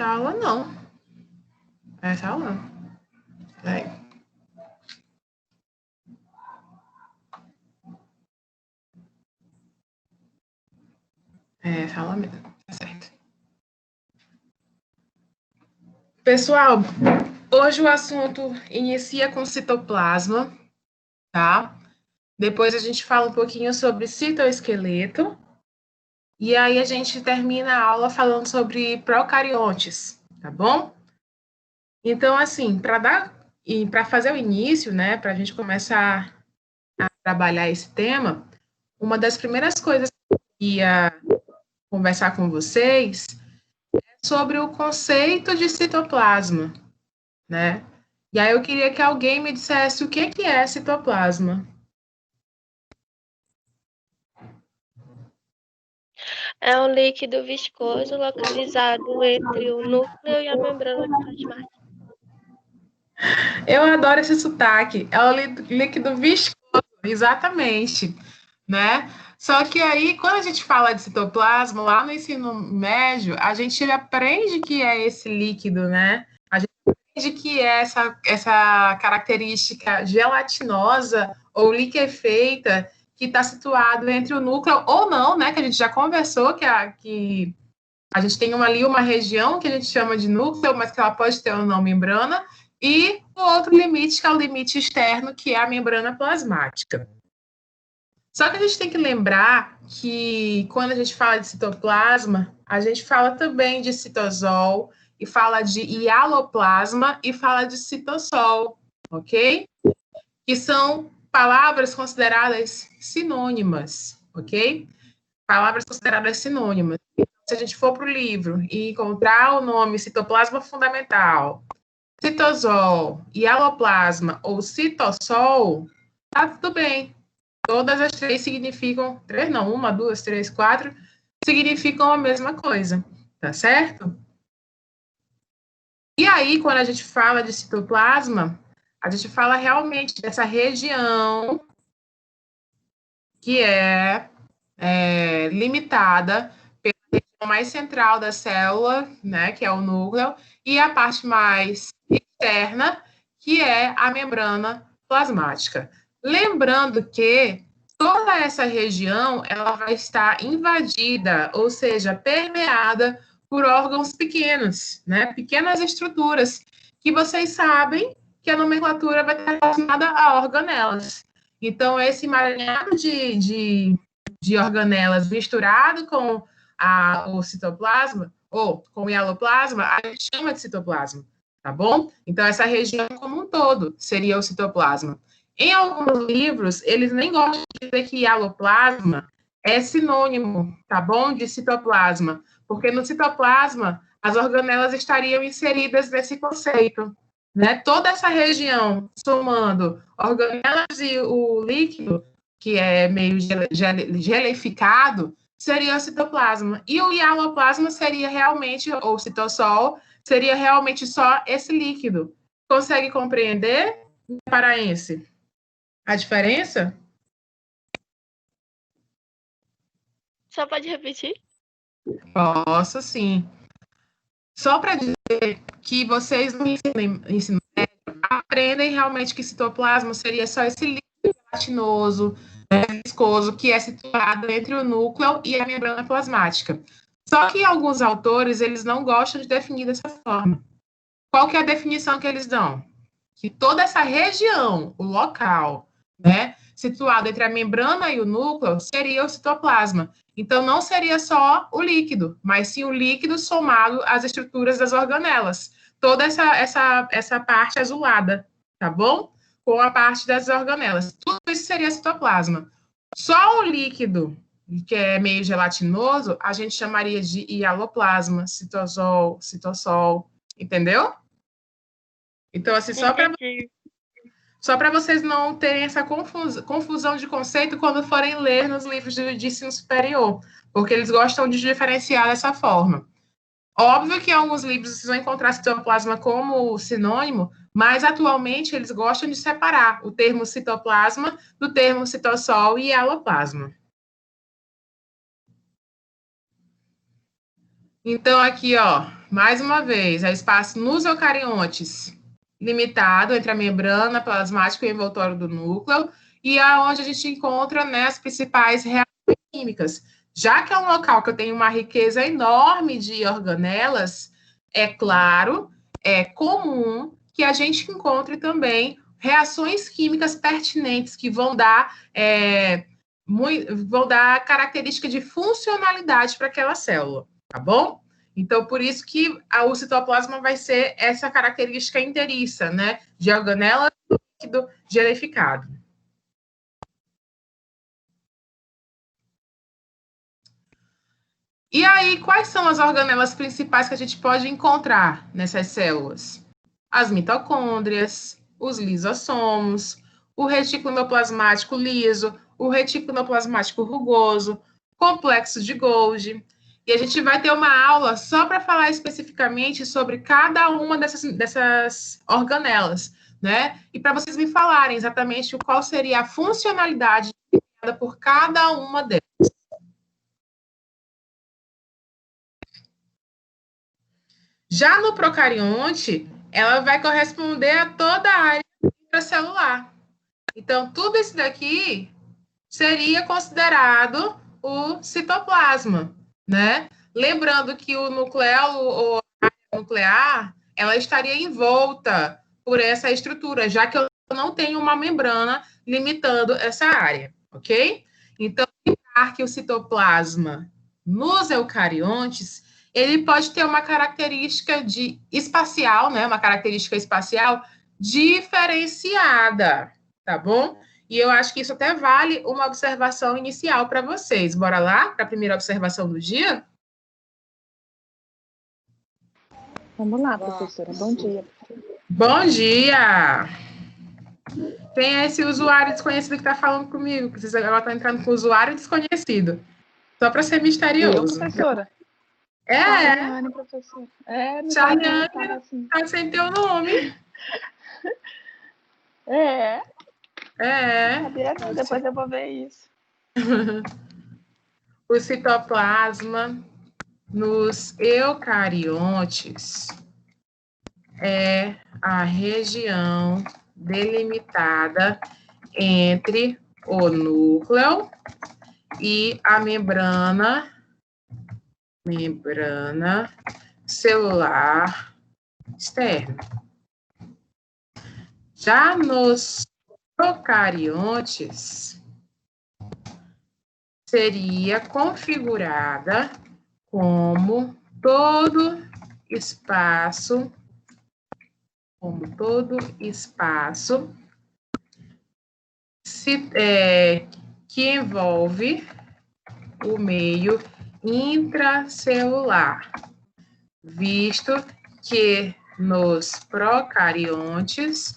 Essa aula não. Essa aula não. Peraí. Essa aula mesmo. Tá certo. Pessoal, hoje o assunto inicia com citoplasma, tá? Depois a gente fala um pouquinho sobre citoesqueleto. E aí a gente termina a aula falando sobre procariontes, tá bom? Então, assim, para fazer o início, né, para a gente começar a trabalhar esse tema, uma das primeiras coisas que eu ia conversar com vocês é sobre o conceito de citoplasma, né? E aí eu queria que alguém me dissesse o que é citoplasma. É um líquido viscoso localizado entre o núcleo e a membrana plasmática. Eu adoro esse sotaque. É o líquido viscoso, exatamente, né? Só que aí, quando a gente fala de citoplasma, lá no ensino médio, a gente aprende que é esse líquido, né? A gente aprende que é essa característica gelatinosa ou liquefeita que está situado entre o núcleo ou não, né? Que a gente já conversou que a gente tem ali uma região que a gente chama de núcleo, mas que ela pode ter ou não membrana, e o outro limite, que é o limite externo, que é a membrana plasmática. Só que a gente tem que lembrar que quando a gente fala de citoplasma, a gente fala também de citosol, e fala de hialoplasma, e fala de citossol, ok? Que são palavras consideradas sinônimas, ok? Palavras consideradas sinônimas. Se a gente for para o livro e encontrar o nome citoplasma fundamental, citosol, hialoplasma ou citossol, tá tudo bem. Todas as três significam, três não, uma, duas, três, quatro, significam a mesma coisa, tá certo? E aí, quando a gente fala de citoplasma, a gente fala realmente dessa região que é limitada pela região mais central da célula, né, que é o núcleo, e a parte mais externa, que é a membrana plasmática. Lembrando que toda essa região ela vai estar invadida, ou seja, permeada por órgãos pequenos, né, pequenas estruturas, que vocês sabem que a nomenclatura vai estar relacionada a organelas. Então, esse emaranhado de organelas misturado com o citoplasma, ou com o hialoplasma, a gente chama de citoplasma, tá bom? Então, essa região como um todo seria o citoplasma. Em alguns livros, eles nem gostam de dizer que hialoplasma é sinônimo, tá bom, de citoplasma, porque no citoplasma as organelas estariam inseridas nesse conceito, né? Toda essa região, somando organelas e o líquido, que é meio gelificado, seria o citoplasma. E o hialoplasma seria realmente, ou citossol, seria realmente só esse líquido. Consegue compreender, paraense, a diferença? Só pode repetir? Posso, sim. Só para dizer que vocês no ensino médio aprendem realmente que citoplasma seria só esse líquido gelatinoso, viscoso, que é situado entre o núcleo e a membrana plasmática. Só que alguns autores, eles não gostam de definir dessa forma. Qual que é a definição que eles dão? Que toda essa região, o local, né, situado entre a membrana e o núcleo, seria o citoplasma. Então, não seria só o líquido, mas sim o líquido somado às estruturas das organelas. Toda essa parte azulada, tá bom? Com a parte das organelas. Tudo isso seria citoplasma. Só o líquido, que é meio gelatinoso, a gente chamaria de hialoplasma, citosol, citossol, entendeu? Então, assim, só para vocês não terem essa confusão de conceito quando forem ler nos livros de ensino superior, porque eles gostam de diferenciar dessa forma. Óbvio que em alguns livros vocês vão encontrar citoplasma como sinônimo, mas atualmente eles gostam de separar o termo citoplasma do termo citossol e hialoplasma. Então, aqui, ó, Mais uma vez, é espaço nos eucariontes limitado entre a membrana plasmática e o envoltório do núcleo, e é onde a gente encontra, né, as principais reações químicas. Já que é um local que eu tenho uma riqueza enorme de organelas, é claro, é comum que a gente encontre também reações químicas pertinentes que vão dar característica de funcionalidade para aquela célula, tá bom? Então, por isso que o citoplasma vai ser essa característica inteiriça, né? De organela líquido gelificado. E aí, quais são as organelas principais que a gente pode encontrar nessas células? As mitocôndrias, os lisossomos, o retículo endoplasmático liso, o retículo endoplasmático rugoso, complexo de Golgi. E a gente vai ter uma aula só para falar especificamente sobre cada uma dessas organelas, né? E para vocês me falarem exatamente qual seria a funcionalidade por cada uma delas. Já no procarionte, ela vai corresponder a toda a área intracelular. Então, tudo isso daqui seria considerado o citoplasma, né? Lembrando que o nucleolo ou a área nuclear, ela estaria envolta por essa estrutura, já que eu não tenho uma membrana limitando essa área, ok? Então, lembrar que o citoplasma nos eucariontes, ele pode ter uma característica espacial, né? Uma característica espacial diferenciada, tá bom? E eu acho que isso até vale uma observação inicial para vocês. Bora lá para a primeira observação do dia? Vamos lá, professora. Bom dia. Bom dia! Quem é esse usuário desconhecido que está falando comigo? Vocês agora estão entrando com usuário desconhecido. Só para ser misterioso. Eu, professora? Charliane, professora. Charliane, assim. Tá sem teu nome. Sabia não, depois eu vou ver isso. O citoplasma nos eucariontes é a região delimitada entre o núcleo e a membrana celular externa. Já nos procariontes, seria configurada como todo espaço que envolve o meio intracelular, visto que nos procariontes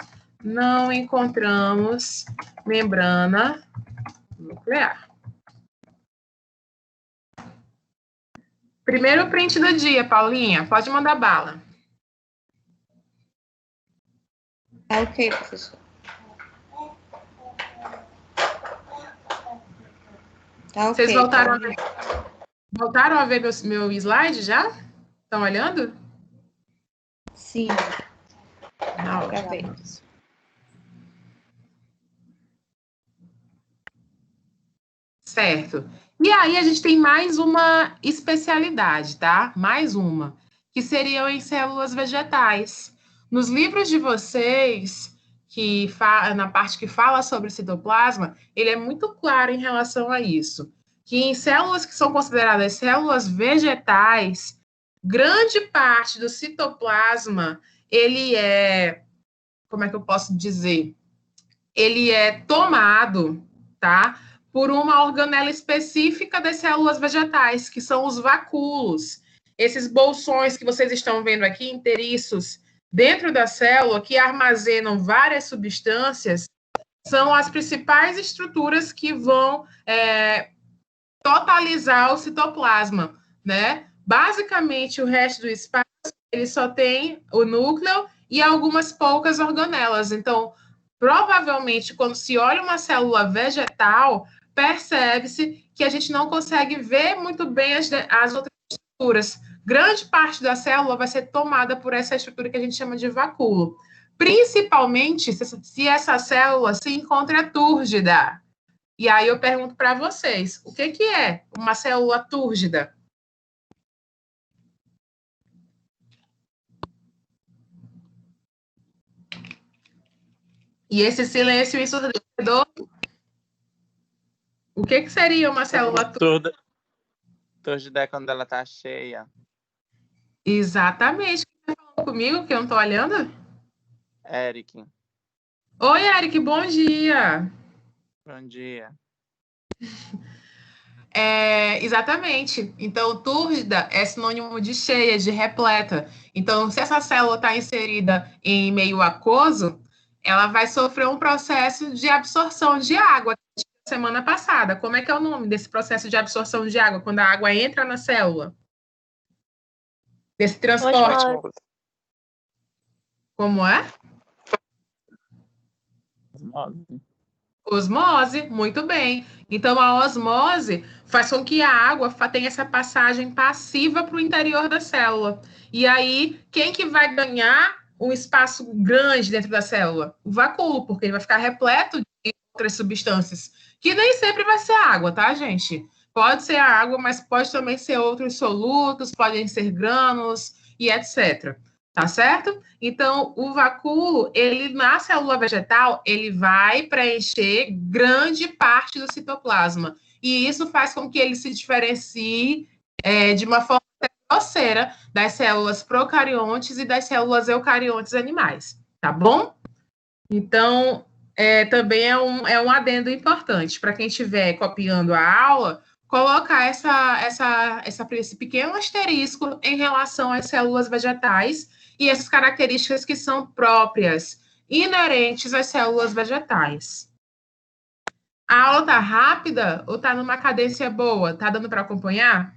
não encontramos membrana nuclear. Primeiro print do dia, Paulinha. Pode mandar bala. Ok, professor. Tá ok. Vocês voltaram a ver meu slide já? Estão olhando? Sim. Não, certo. E aí a gente tem mais uma especialidade, tá? Mais uma, que seriam em células vegetais. Nos livros de vocês, na parte que fala sobre citoplasma, ele é muito claro em relação a isso. Que em células que são consideradas células vegetais, grande parte do citoplasma, ele é, como é que eu posso dizer? Ele é tomado, tá? Por uma organela específica das células vegetais, que são os vacúolos. Esses bolsões que vocês estão vendo aqui, inteiriços, dentro da célula, que armazenam várias substâncias, são as principais estruturas que vão totalizar o citoplasma, né? Basicamente, o resto do espaço, ele só tem o núcleo e algumas poucas organelas. Então, provavelmente, quando se olha uma célula vegetal, percebe-se que a gente não consegue ver muito bem as outras estruturas, grande parte da célula vai ser tomada por essa estrutura que a gente chama de vacúolo. Principalmente se essa célula se encontra túrgida. E aí eu pergunto para vocês, o que é uma célula túrgida? E esse silêncio ensurdecedor, o que seria uma célula túrgida? Túrgida é quando ela tá cheia. Exatamente. Quem tá falando comigo, que eu não tô olhando? Eric. Oi, Eric, bom dia. Bom dia. Exatamente. Então, túrgida é sinônimo de cheia, de repleta. Então, se essa célula está inserida em meio aquoso, ela vai sofrer um processo de absorção de água. Semana passada, como é que é o nome desse processo de absorção de água, quando a água entra na célula? Desse transporte. Como é? Osmose, muito bem. Então, a osmose faz com que a água tenha essa passagem passiva para o interior da célula. E aí, quem que vai ganhar um espaço grande dentro da célula? O vacúolo, porque ele vai ficar repleto de outras substâncias, que nem sempre vai ser água, tá, gente? Pode ser a água, mas pode também ser outros solutos, podem ser grânulos e etc. Tá certo? Então, o vacúolo, ele na célula vegetal, ele vai preencher grande parte do citoplasma. E isso faz com que ele se diferencie de uma forma grosseira das células procariontes e das células eucariontes animais. Tá bom? Então, também é um adendo importante para quem estiver copiando a aula, colocar esse pequeno asterisco em relação às células vegetais e essas características que são próprias, inerentes às células vegetais. A aula está rápida ou está numa cadência boa? Está dando para acompanhar?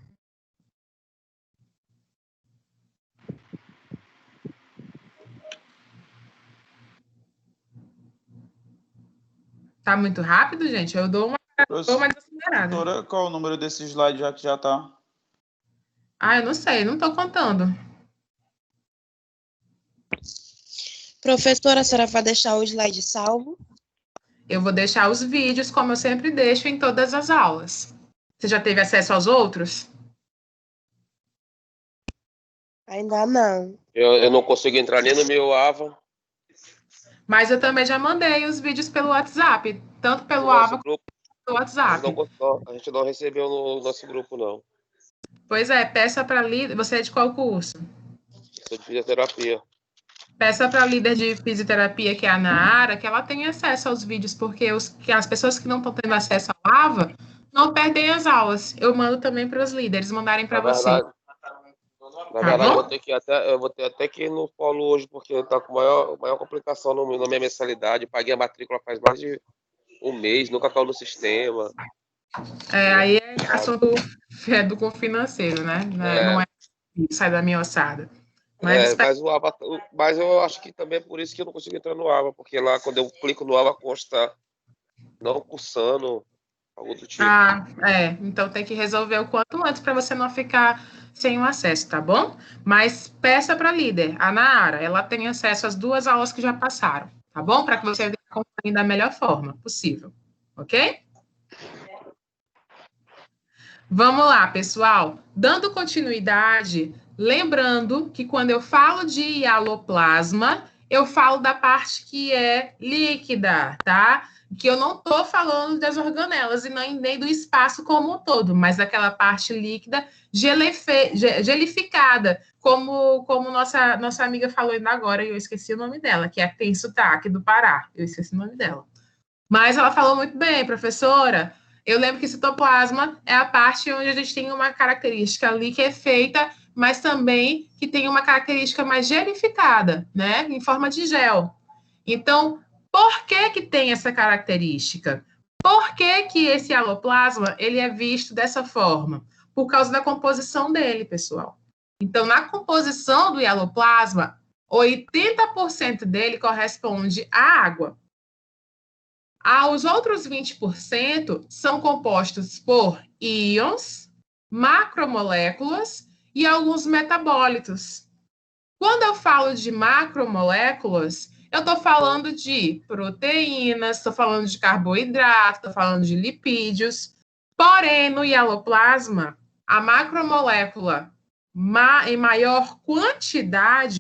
Está muito rápido, gente? Eu dou uma desacelerada. Doutora, qual o número desse slide já que já está? Eu não sei, não estou contando. Professora, a senhora vai deixar o slide salvo? Eu vou deixar os vídeos, como eu sempre deixo, em todas as aulas. Você já teve acesso aos outros? Ainda não. Eu não consigo entrar nem no meu AVA. Mas eu também já mandei os vídeos pelo WhatsApp, tanto pelo AVA quanto pelo WhatsApp. A gente não recebeu no nosso grupo, não. Pois é, peça para líder. Você é de qual curso? Sou de fisioterapia. Peça para a líder de fisioterapia, que é a Nara, que ela tenha acesso aos vídeos, porque as pessoas que não estão tendo acesso ao AVA não perdem as aulas. Eu mando também para os líderes mandarem para você. Na verdade, eu vou ter até que ir no polo hoje, porque está com maior complicação na minha mensalidade. Paguei a matrícula faz mais de um mês, nunca caiu no sistema. Aí é assunto do financeiro, né? Não é sai da minha ossada. Mas eu acho que também é por isso que eu não consigo entrar no AVA, porque lá quando eu clico no AVA consta não cursando, algo do tipo. Então tem que resolver o quanto antes para você não ficar sem o acesso, tá bom? Mas peça para a líder, a Nara, ela tem acesso às 2 aulas que já passaram, tá bom? Para que você acompanhe da melhor forma possível, ok? Vamos lá, pessoal. Dando continuidade, lembrando que quando eu falo de hialoplasma, eu falo da parte que é líquida, tá? Que eu não estou falando das organelas e nem do espaço como um todo, mas daquela parte líquida gelificada, como nossa amiga falou ainda agora, e eu esqueci o nome dela, que é a Tem Sotaque do Pará. Eu esqueci o nome dela. Mas ela falou muito bem, professora. Eu lembro que citoplasma é a parte onde a gente tem uma característica ali que é feita, mas também que tem uma característica mais gelificada, né? Em forma de gel. Então, por que tem essa característica? Por que esse hialoplasma ele é visto dessa forma? Por causa da composição dele, pessoal. Então, na composição do hialoplasma, 80% dele corresponde à água. Os outros 20% são compostos por íons, macromoléculas e alguns metabólitos. Quando eu falo de macromoléculas, eu estou falando de proteínas, estou falando de carboidrato, estou falando de lipídios. Porém, no hialoplasma, a macromolécula em maior quantidade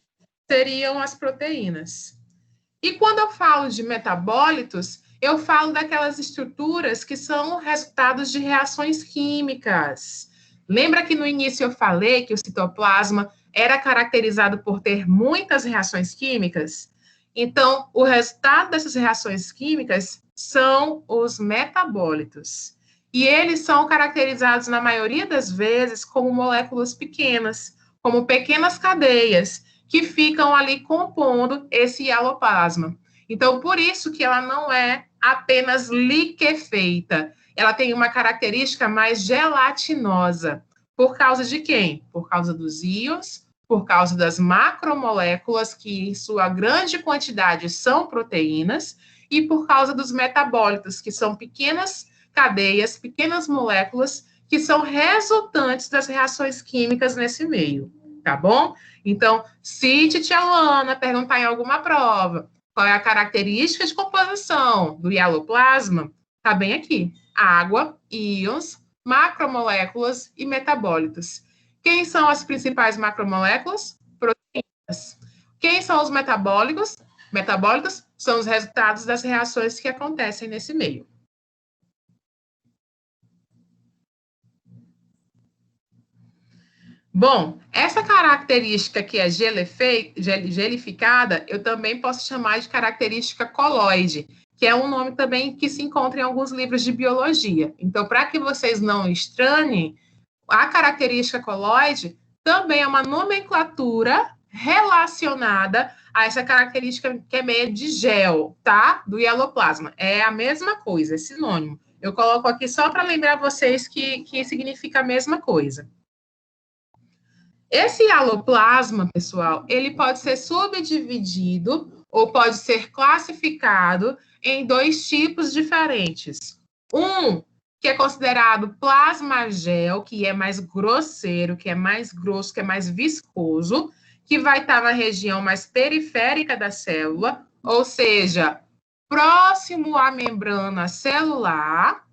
seriam as proteínas. E quando eu falo de metabólitos, eu falo daquelas estruturas que são resultados de reações químicas. Lembra que no início eu falei que o citoplasma era caracterizado por ter muitas reações químicas? Então, o resultado dessas reações químicas são os metabólitos. E eles são caracterizados, na maioria das vezes, como moléculas pequenas, como pequenas cadeias, que ficam ali compondo esse hialoplasma. Então, por isso que ela não é apenas liquefeita. Ela tem uma característica mais gelatinosa. Por causa de quem? Por causa dos íons, por causa das macromoléculas, que em sua grande quantidade são proteínas, e por causa dos metabólitos, que são pequenas cadeias, pequenas moléculas, que são resultantes das reações químicas nesse meio, tá bom? Então, se Titia Luana perguntar em alguma prova qual é a característica de composição do hialoplasma, tá bem aqui: água, íons, macromoléculas e metabólitos. Quem são as principais macromoléculas? Proteínas. Quem são os metabólicos? Metabólitos são os resultados das reações que acontecem nesse meio. Bom, essa característica que é gelificada, eu também posso chamar de característica coloide, que é um nome também que se encontra em alguns livros de biologia. Então, para que vocês não estranhem, a característica coloide também é uma nomenclatura relacionada a essa característica que é meio de gel, tá? Do hialoplasma. É a mesma coisa, é sinônimo. Eu coloco aqui só para lembrar vocês que significa a mesma coisa. Esse hialoplasma, pessoal, ele pode ser subdividido ou pode ser classificado em dois tipos diferentes. Um, que é considerado plasmagel, que é mais grosseiro, que é mais grosso, que é mais viscoso, que vai estar na região mais periférica da célula, ou seja, próximo à membrana celular.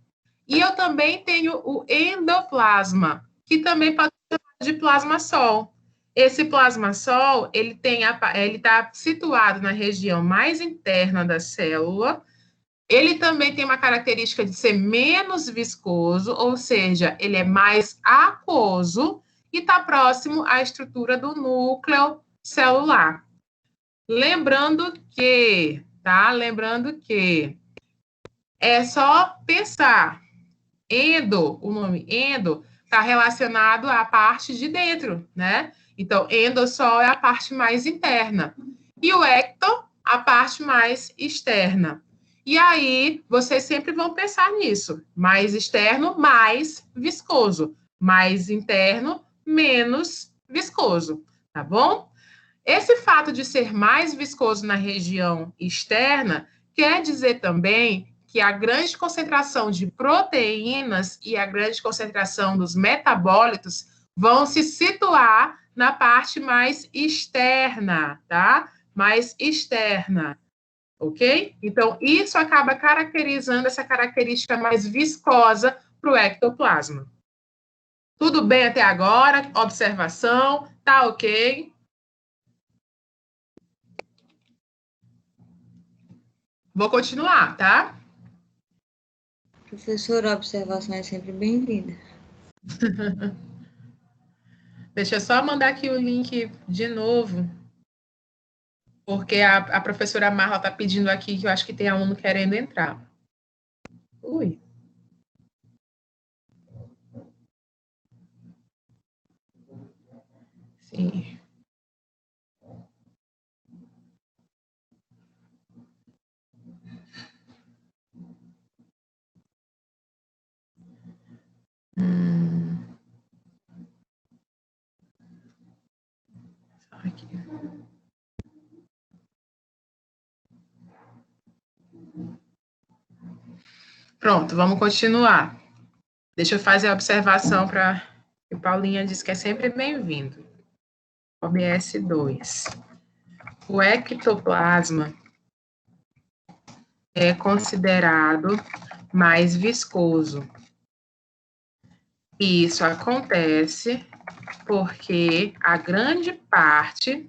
E eu também tenho o endoplasma, que também pode ser chamado de plasma-sol. Esse plasma-sol, ele está situado na região mais interna da célula. Ele também tem uma característica de ser menos viscoso, ou seja, ele é mais aquoso e está próximo à estrutura do núcleo celular. Lembrando que, tá? Lembrando que é só pensar, o nome endo está relacionado à parte de dentro, né? Então, endossol é a parte mais interna. E o ecto, a parte mais externa. E aí, vocês sempre vão pensar nisso. Mais externo, mais viscoso. Mais interno, menos viscoso. Tá bom? Esse fato de ser mais viscoso na região externa quer dizer também que a grande concentração de proteínas e a grande concentração dos metabólitos vão se situar na parte mais externa, tá? Mais externa, ok? Então, isso acaba caracterizando essa característica mais viscosa para o ectoplasma. Tudo bem até agora? Observação? Tá ok? Vou continuar, tá? Professora, a observação é sempre bem-vinda. Deixa eu só mandar aqui o link de novo, porque a professora Marla está pedindo aqui que eu acho que tem aluno querendo entrar. Ui. Sim. Aqui. Pronto, vamos continuar. Deixa eu fazer a observação para E Paulinha diz que é sempre bem-vindo. OBS 2. O ectoplasma é considerado mais viscoso. E isso acontece porque a grande parte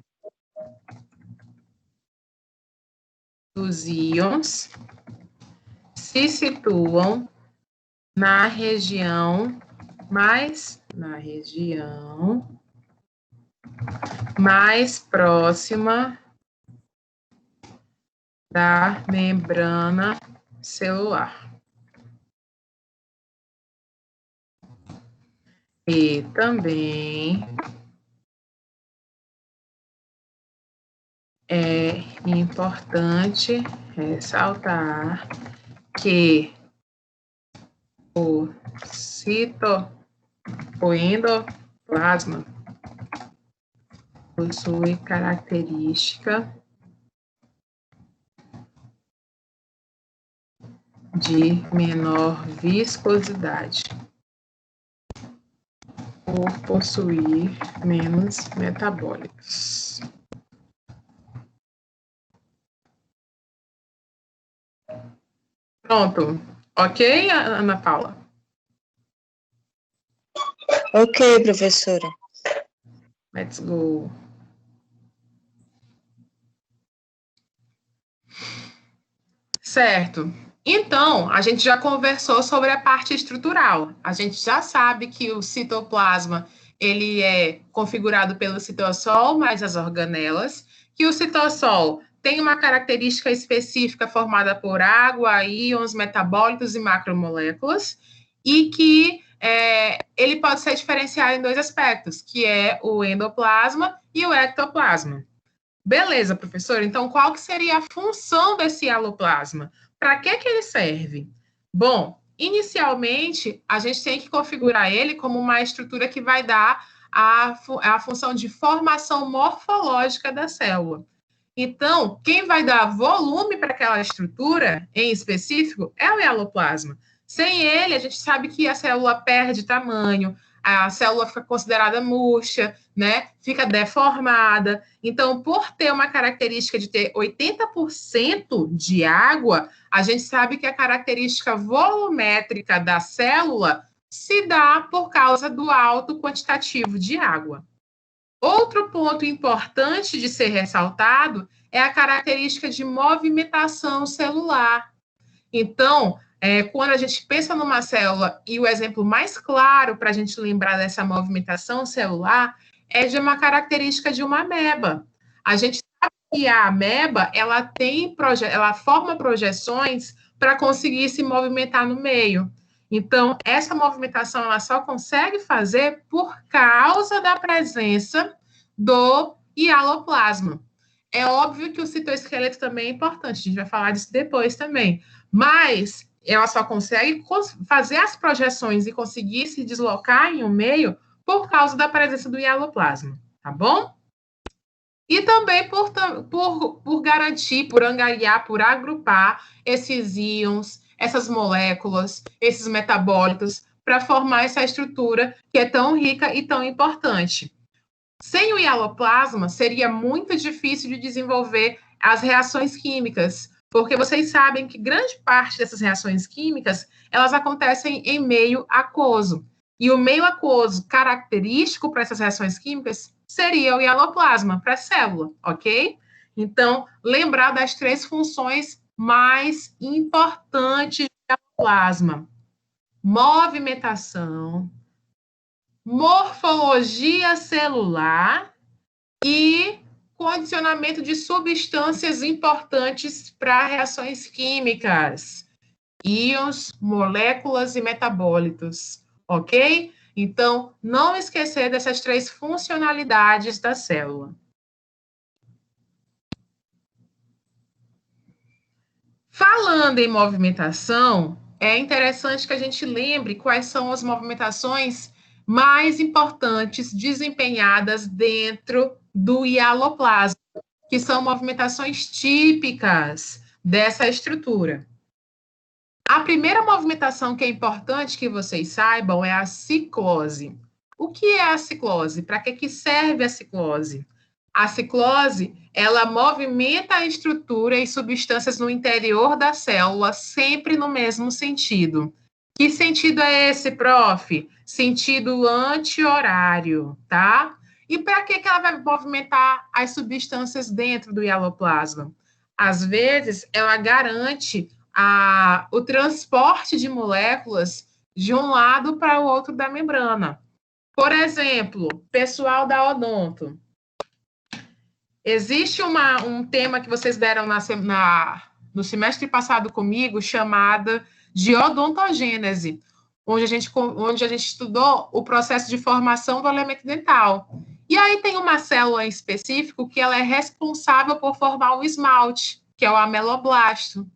dos íons se situam na região mais próxima da membrana celular. E também é importante ressaltar que o endoplasma possui característica de menor viscosidade, por possuir menos metabólitos. Pronto. Ok, Ana Paula? Ok, professora. Let's go. Certo. Então, a gente já conversou sobre a parte estrutural. A gente já sabe que o citoplasma, ele é configurado pelo citossol mais as organelas, que o citossol tem uma característica específica formada por água, íons, metabólitos e macromoléculas, e que ele pode ser diferenciado em dois aspectos, que é o endoplasma e o ectoplasma. Beleza, professor. Então, qual que seria a função desse aloplasma? Para que ele serve? Bom, inicialmente, a gente tem que configurar ele como uma estrutura que vai dar a função de formação morfológica da célula. Então, quem vai dar volume para aquela estrutura, em específico, é o hialoplasma. Sem ele, a gente sabe que a célula perde tamanho, a célula fica considerada murcha, né? Fica deformada. Então, por ter uma característica de ter 80% de água, a gente sabe que a característica volumétrica da célula se dá por causa do alto quantitativo de água. Outro ponto importante de ser ressaltado é a característica de movimentação celular. Então, quando a gente pensa numa célula, e o exemplo mais claro para a gente lembrar dessa movimentação celular é de uma característica de uma ameba. A gente sabe que a ameba, ela forma projeções para conseguir se movimentar no meio. Então, essa movimentação ela só consegue fazer por causa da presença do hialoplasma. É óbvio que o citoesqueleto também é importante, a gente vai falar disso depois também, mas ela só consegue fazer as projeções e conseguir se deslocar em um meio por causa da presença do hialoplasma, tá bom? E também por garantir, por angariar, por agrupar esses íons, essas moléculas, esses metabólitos, para formar essa estrutura que é tão rica e tão importante. Sem o hialoplasma, seria muito difícil de desenvolver as reações químicas, porque vocês sabem que grande parte dessas reações químicas, elas acontecem em meio aquoso. E o meio aquoso característico para essas reações químicas seria o hialoplasma para a célula, ok? Então, lembrar das 3 funções mais importantes do hialoplasma: movimentação, morfologia celular e condicionamento de substâncias importantes para reações químicas, íons, moléculas e metabólitos, ok? Então, não esquecer dessas 3 funcionalidades da célula. Falando em movimentação, é interessante que a gente lembre quais são as movimentações mais importantes desempenhadas dentro do hialoplasma, que são movimentações típicas dessa estrutura. A primeira movimentação que é importante que vocês saibam é a ciclose. O que é a ciclose? Para que serve a ciclose? A ciclose, ela movimenta a estrutura e substâncias no interior da célula, sempre no mesmo sentido. Que sentido é esse, prof? Sentido anti-horário, tá? E para que ela vai movimentar as substâncias dentro do hialoplasma? Às vezes, ela garante o transporte de moléculas de um lado para o outro da membrana. Por exemplo, pessoal da odonto. Existe um tema que vocês deram no semestre passado comigo, chamada de odontogênese, onde a gente estudou o processo de formação do elemento dental. E aí tem uma célula em específico que ela é responsável por formar o esmalte, que é o ameloblasto,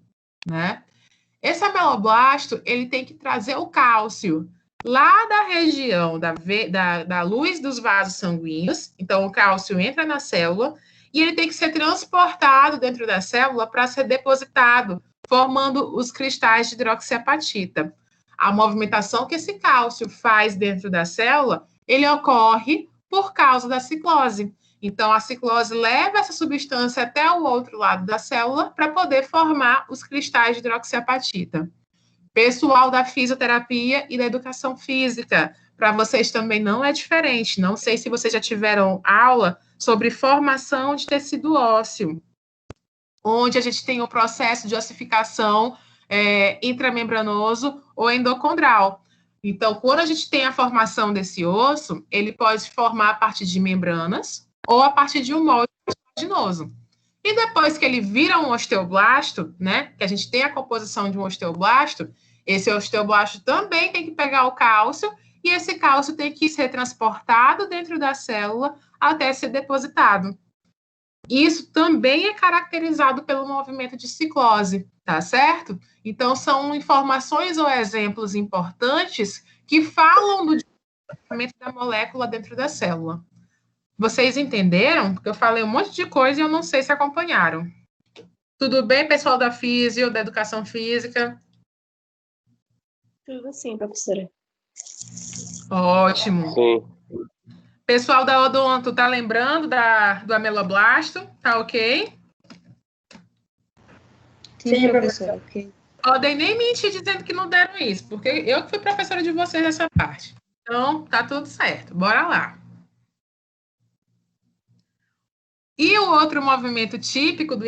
né? Esse ameloblasto, ele tem que trazer o cálcio lá da região da luz dos vasos sanguíneos. Então, o cálcio entra na célula e ele tem que ser transportado dentro da célula para ser depositado, formando os cristais de hidroxiapatita. A movimentação que esse cálcio faz dentro da célula, ele ocorre por causa da ciclose. Então, a ciclose leva essa substância até o outro lado da célula para poder formar os cristais de hidroxiapatita. Pessoal da fisioterapia e da educação física, para vocês também não é diferente. Não sei se vocês já tiveram aula sobre formação de tecido ósseo, onde a gente tem o processo de ossificação intramembranoso ou endocondral. Então, quando a gente tem a formação desse osso, ele pode se formar a partir de membranas ou a partir de um molde cartilaginoso. E depois que ele vira um osteoblasto, né, que a gente tem a composição de um osteoblasto, esse osteoblasto também tem que pegar o cálcio e esse cálcio tem que ser transportado dentro da célula até ser depositado. Isso também é caracterizado pelo movimento de ciclose, tá certo? Então, são informações ou exemplos importantes que falam do desenvolvimento da molécula dentro da célula. Vocês entenderam? Porque eu falei um monte de coisa e eu não sei se acompanharam. Tudo bem, pessoal da físio, da educação física? Tudo sim, professora. Ótimo. Sim. Pessoal da odonto, tá lembrando do ameloblasto? Tá ok? Sim, professora, ok. Podem nem mentir dizendo que não deram isso, porque eu que fui professora de vocês nessa parte. Então, tá tudo certo. Bora lá. E o outro movimento típico do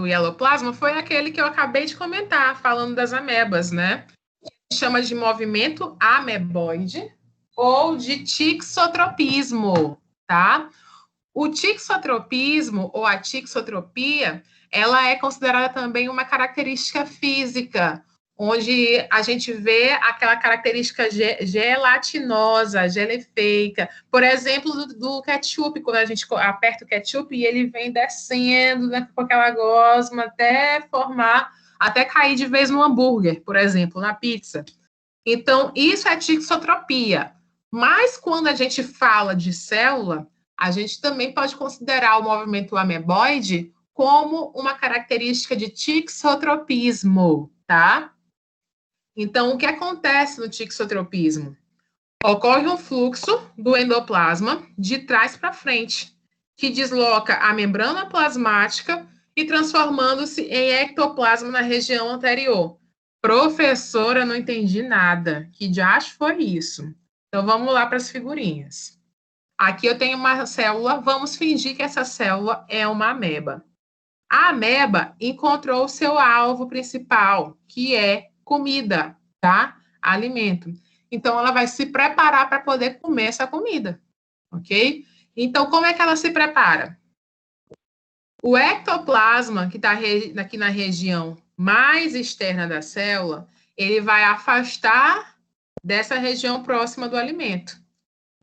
hialoplasma foi aquele que eu acabei de comentar, falando das amebas, né? A gente chama de movimento ameboide ou de tixotropismo, tá? O tixotropismo ou a tixotropia, ela é considerada também uma característica física, onde a gente vê aquela característica gelatinosa, gelefeica. Por exemplo, do ketchup, quando a gente aperta o ketchup e ele vem descendo, né, com aquela gosma até cair de vez no hambúrguer, por exemplo, na pizza. Então, isso é tixotropia. Mas quando a gente fala de célula, a gente também pode considerar o movimento ameboide como uma característica de tixotropismo, tá? Então, o que acontece no tixotropismo? Ocorre um fluxo do endoplasma de trás para frente, que desloca a membrana plasmática e transformando-se em ectoplasma na região anterior. Professora, não entendi nada. Que diacho foi isso? Então, vamos lá para as figurinhas. Aqui eu tenho uma célula, vamos fingir que essa célula é uma ameba. A ameba encontrou o seu alvo principal, que é comida, tá? Alimento. Então, ela vai se preparar para poder comer essa comida, ok? Então, como é que ela se prepara? O ectoplasma, que está aqui na região mais externa da célula, ele vai afastar dessa região próxima do alimento.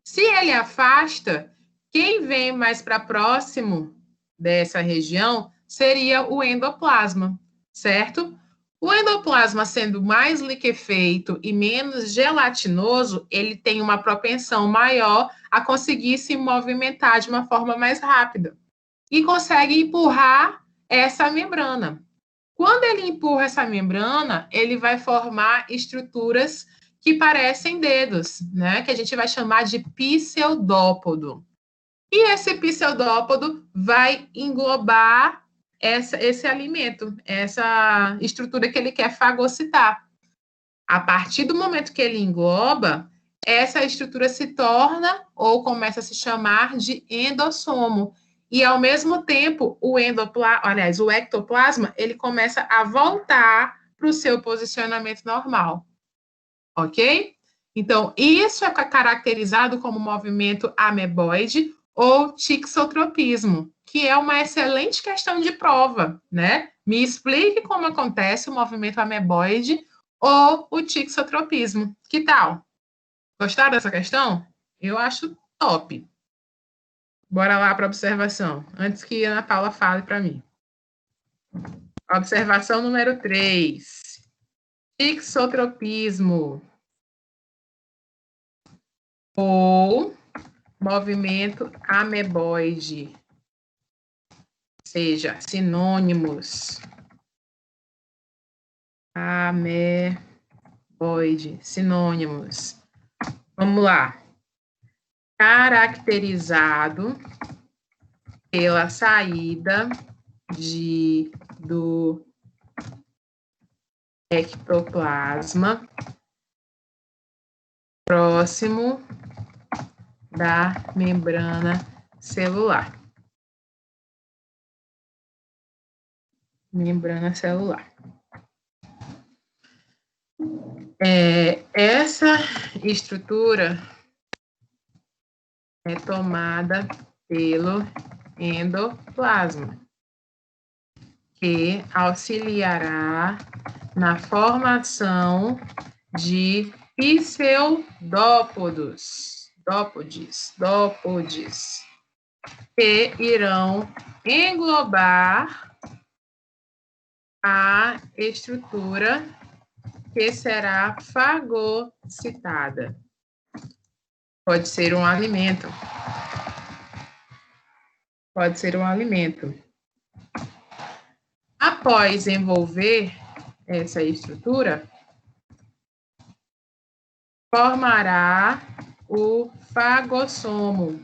Se ele afasta, quem vem mais para próximo dessa região seria o endoplasma, certo? O endoplasma, sendo mais liquefeito e menos gelatinoso, ele tem uma propensão maior a conseguir se movimentar de uma forma mais rápida e consegue empurrar essa membrana. Quando ele empurra essa membrana, ele vai formar estruturas que parecem dedos, né? Que a gente vai chamar de pseudópodo. E esse pseudópodo vai englobar esse alimento, essa estrutura que ele quer fagocitar. A partir do momento que ele engloba, essa estrutura se torna ou começa a se chamar de endossomo. E, ao mesmo tempo, o ectoplasma, ele começa a voltar para o seu posicionamento normal. Ok? Então, isso é caracterizado como movimento ameboide ou tixotropismo, que é uma excelente questão de prova, né? Me explique como acontece o movimento ameboide ou o tixotropismo. Que tal? Gostaram dessa questão? Eu acho top. Bora lá para a observação, antes que a Ana Paula fale para mim. Observação número 3. Tixotropismo ou movimento ameboide. Seja, sinônimos. Ameboide, sinônimos. Vamos lá. Caracterizado pela saída do ectoplasma próximo da membrana celular. Membrana celular. Essa estrutura é tomada pelo endoplasma, que auxiliará na formação de pseudópodos, dópodes, que irão englobar a estrutura que será fagocitada. Pode ser um alimento. Pode ser um alimento. Após envolver essa estrutura, formará o fagossomo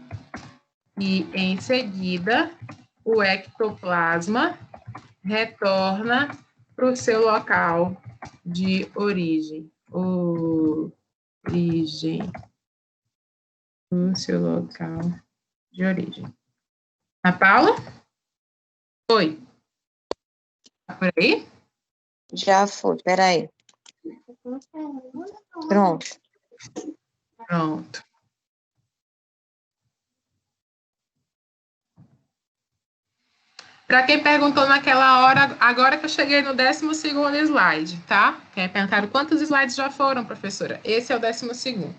e, em seguida, o ectoplasma retorna para o seu local de origem. O seu local de origem. A Paula? Oi. Tá por aí? Já foi, peraí. Pronto. Pronto. Para quem perguntou naquela hora, agora que eu cheguei no 12º slide, tá? Perguntaram quantos slides já foram, professora? Esse é o 12º.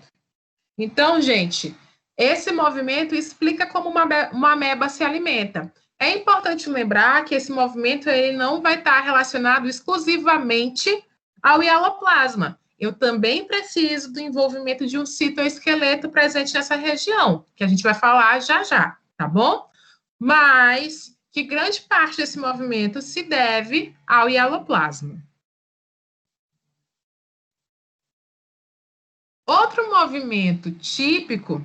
Então, gente, esse movimento explica como uma ameba se alimenta. É importante lembrar que esse movimento ele não vai estar relacionado exclusivamente ao hialoplasma. Eu também preciso do envolvimento de um citoesqueleto presente nessa região, que a gente vai falar já já, tá bom? Mas que grande parte desse movimento se deve ao hialoplasma. Outro movimento típico,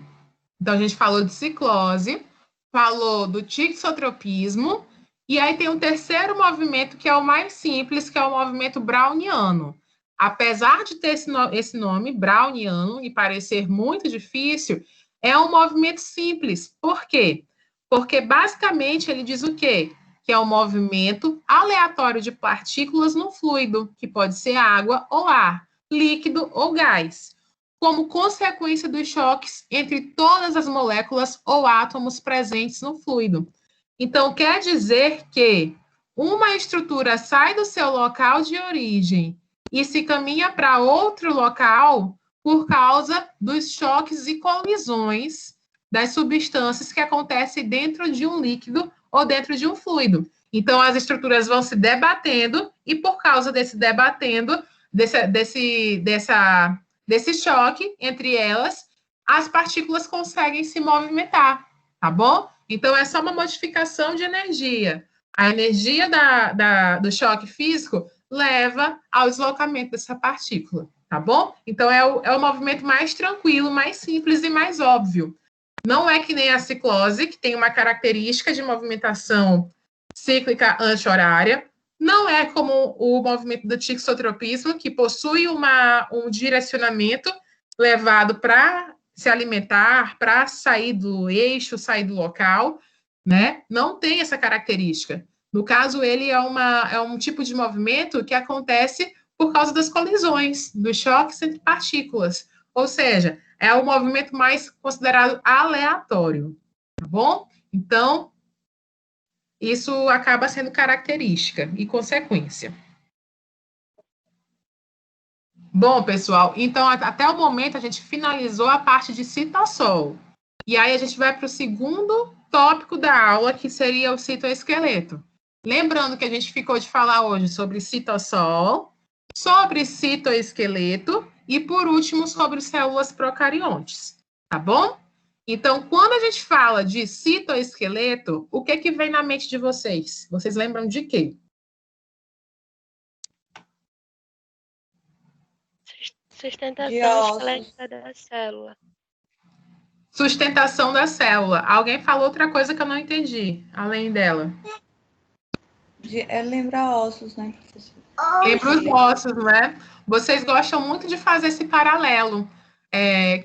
então a gente falou de ciclose, falou do tixotropismo, e aí tem um terceiro movimento que é o mais simples, que é o movimento browniano. Apesar de ter esse nome, browniano, e parecer muito difícil, é um movimento simples. Por quê? Porque basicamente ele diz o quê? Que é um movimento aleatório de partículas no fluido, que pode ser água ou ar, líquido ou gás, como consequência dos choques entre todas as moléculas ou átomos presentes no fluido. Então, quer dizer que uma estrutura sai do seu local de origem e se caminha para outro local por causa dos choques e colisões das substâncias que acontecem dentro de um líquido ou dentro de um fluido. Então, as estruturas vão se debatendo e, por causa desse debatendo, desse choque entre elas, as partículas conseguem se movimentar, tá bom? Então, é só uma modificação de energia. A energia do choque físico leva ao deslocamento dessa partícula, tá bom? Então, é o movimento mais tranquilo, mais simples e mais óbvio. Não é que nem a ciclose, que tem uma característica de movimentação cíclica anti-horária. Não é como o movimento do tixotropismo, que possui um direcionamento levado para se alimentar, para sair do eixo, sair do local, né? Não tem essa característica. No caso, ele é um tipo de movimento que acontece por causa das colisões, dos choques entre partículas. Ou seja, é o movimento mais considerado aleatório, tá bom? Então, isso acaba sendo característica e consequência. Bom, pessoal, então até o momento a gente finalizou a parte de citossol. E aí a gente vai para o segundo tópico da aula, que seria o citoesqueleto. Lembrando que a gente ficou de falar hoje sobre citossol, sobre citoesqueleto e, por último, sobre células procariontes, tá bom? Então, quando a gente fala de citoesqueleto, o que vem na mente de vocês? Vocês lembram de quê? Sustentação esquelética da célula. Sustentação da célula. Alguém falou outra coisa que eu não entendi, além dela. Lembra ossos, né, professor? Lembra os ossos, né? Vocês gostam muito de fazer esse paralelo.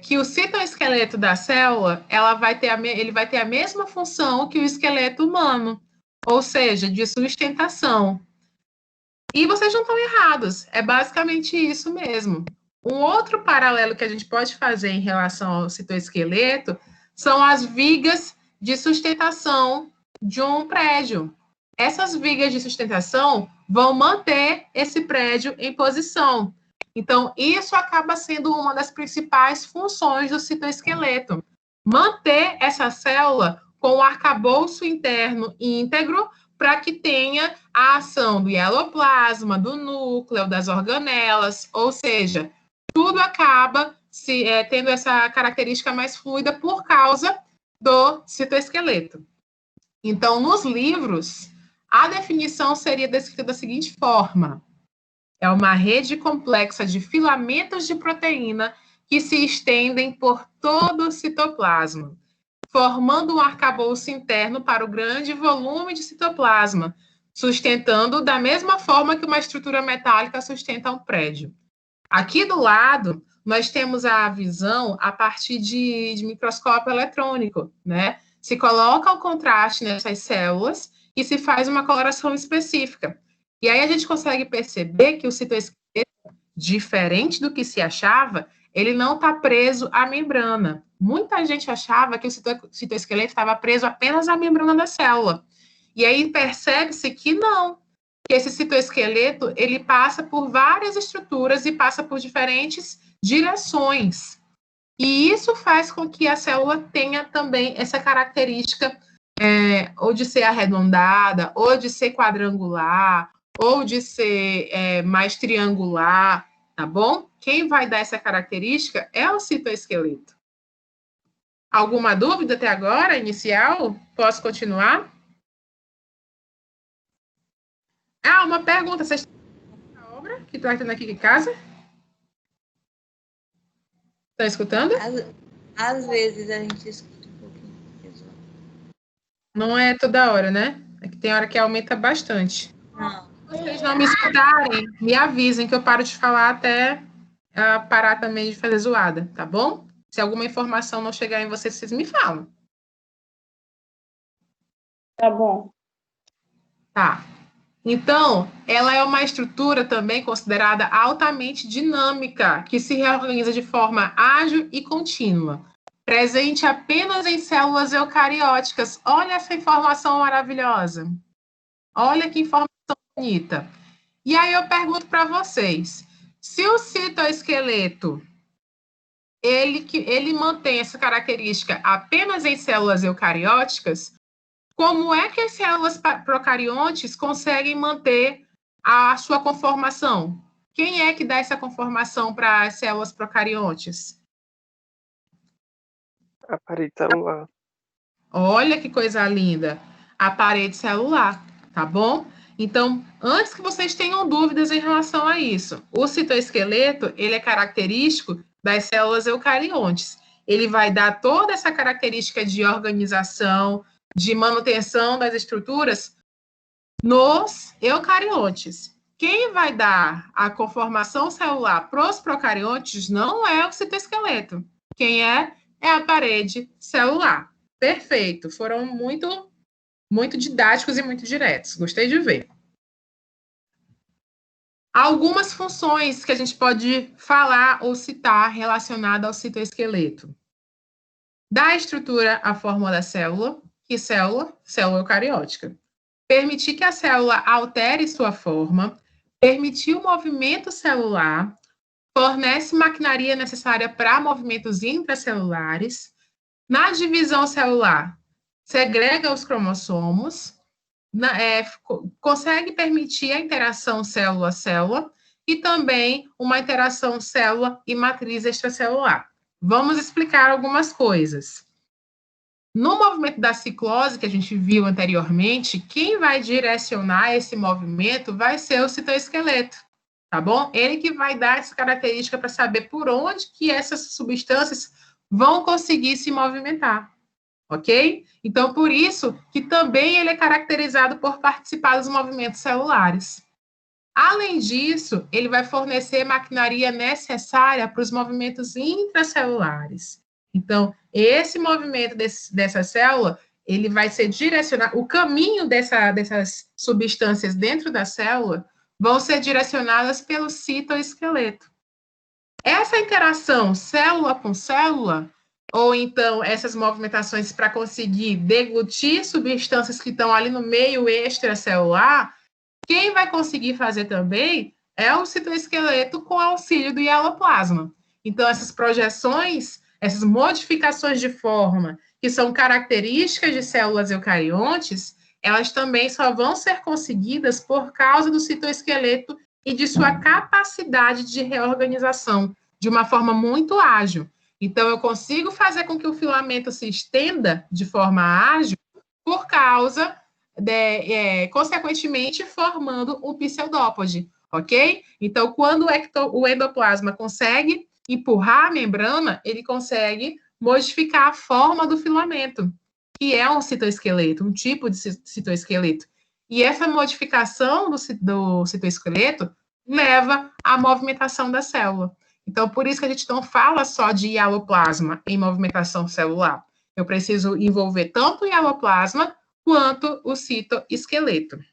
Que o citoesqueleto da célula, ele vai ter a mesma função que o esqueleto humano, ou seja, de sustentação. E vocês não estão errados, é basicamente isso mesmo. Um outro paralelo que a gente pode fazer em relação ao citoesqueleto são as vigas de sustentação de um prédio. Essas vigas de sustentação vão manter esse prédio em posição. Então, isso acaba sendo uma das principais funções do citoesqueleto. Manter essa célula com o arcabouço interno íntegro para que tenha a ação do hieloplasma, do núcleo, das organelas, ou seja, tudo acaba tendo essa característica mais fluida por causa do citoesqueleto. Então, nos livros, a definição seria descrita da seguinte forma: é uma rede complexa de filamentos de proteína que se estendem por todo o citoplasma, formando um arcabouço interno para o grande volume de citoplasma, sustentando da mesma forma que uma estrutura metálica sustenta um prédio. Aqui do lado, nós temos a visão a partir de microscópio eletrônico, né? Se coloca o contraste nessas células e se faz uma coloração específica. E aí a gente consegue perceber que o citoesqueleto, diferente do que se achava, ele não está preso à membrana. Muita gente achava que o citoesqueleto estava preso apenas à membrana da célula. E aí percebe-se que não, que esse citoesqueleto, ele passa por várias estruturas e passa por diferentes direções. E isso faz com que a célula tenha também essa característica ou de ser arredondada, ou de ser quadrangular, ou de ser mais triangular, tá bom? Quem vai dar essa característica é o citoesqueleto. Alguma dúvida até agora, inicial? Posso continuar? Uma pergunta. Vocês estão a obra que está tendo aqui em casa? Estão escutando? Às vezes a gente escuta um pouquinho. Não é toda hora, né? É que tem hora que aumenta bastante. Não. Se vocês não me escutarem, me avisem que eu paro de falar até parar também de fazer zoada, tá bom? Se alguma informação não chegar em vocês, vocês me falam. Tá bom. Tá. Então, ela é uma estrutura também considerada altamente dinâmica, que se reorganiza de forma ágil e contínua, presente apenas em células eucarióticas. Olha essa informação maravilhosa. Olha que informação bonita. E aí eu pergunto para vocês, se o citoesqueleto, ele mantém essa característica apenas em células eucarióticas, como é que as células procariontes conseguem manter a sua conformação? Quem é que dá essa conformação para as células procariontes? A parede celular. Olha que coisa linda. A parede celular, tá bom? Então, antes que vocês tenham dúvidas em relação a isso, o citoesqueleto, ele é característico das células eucariontes. Ele vai dar toda essa característica de organização, de manutenção das estruturas nos eucariontes. Quem vai dar a conformação celular para os procariontes não é o citoesqueleto. Quem é? É a parede celular. Perfeito. Foram muito didáticos e muito diretos. Gostei de ver. Algumas funções que a gente pode falar ou citar relacionadas ao citoesqueleto. Dar estrutura à forma da célula. Que célula? Célula eucariótica. Permitir que a célula altere sua forma. Permitir o movimento celular. Fornece maquinaria necessária para movimentos intracelulares. Na divisão celular, segrega os cromossomos, consegue permitir a interação célula-célula e também uma interação célula e matriz extracelular. Vamos explicar algumas coisas. No movimento da ciclose, que a gente viu anteriormente, quem vai direcionar esse movimento vai ser o citoesqueleto, tá bom? Ele que vai dar essa característica para saber por onde que essas substâncias vão conseguir se movimentar, ok? Então, por isso que também ele é caracterizado por participar dos movimentos celulares. Além disso, ele vai fornecer maquinaria necessária para os movimentos intracelulares. Então, esse movimento dessa célula, ele vai ser direcionado, o caminho dessas substâncias dentro da célula vão ser direcionadas pelo citoesqueleto. Essa interação célula com célula, ou então essas movimentações para conseguir deglutir substâncias que estão ali no meio extracelular, quem vai conseguir fazer também é o citoesqueleto com auxílio do hialoplasma. Então, essas projeções, essas modificações de forma, que são características de células eucariontes, elas também só vão ser conseguidas por causa do citoesqueleto e de sua capacidade de reorganização, de uma forma muito ágil. Então, eu consigo fazer com que o filamento se estenda de forma ágil por causa, consequentemente, formando um pseudópode, ok? Então, quando o endoplasma consegue empurrar a membrana, ele consegue modificar a forma do filamento, que é um citoesqueleto, um tipo de citoesqueleto. E essa modificação do citoesqueleto leva à movimentação da célula. Então, por isso que a gente não fala só de hialoplasma em movimentação celular. Eu preciso envolver tanto o hialoplasma quanto o citoesqueleto.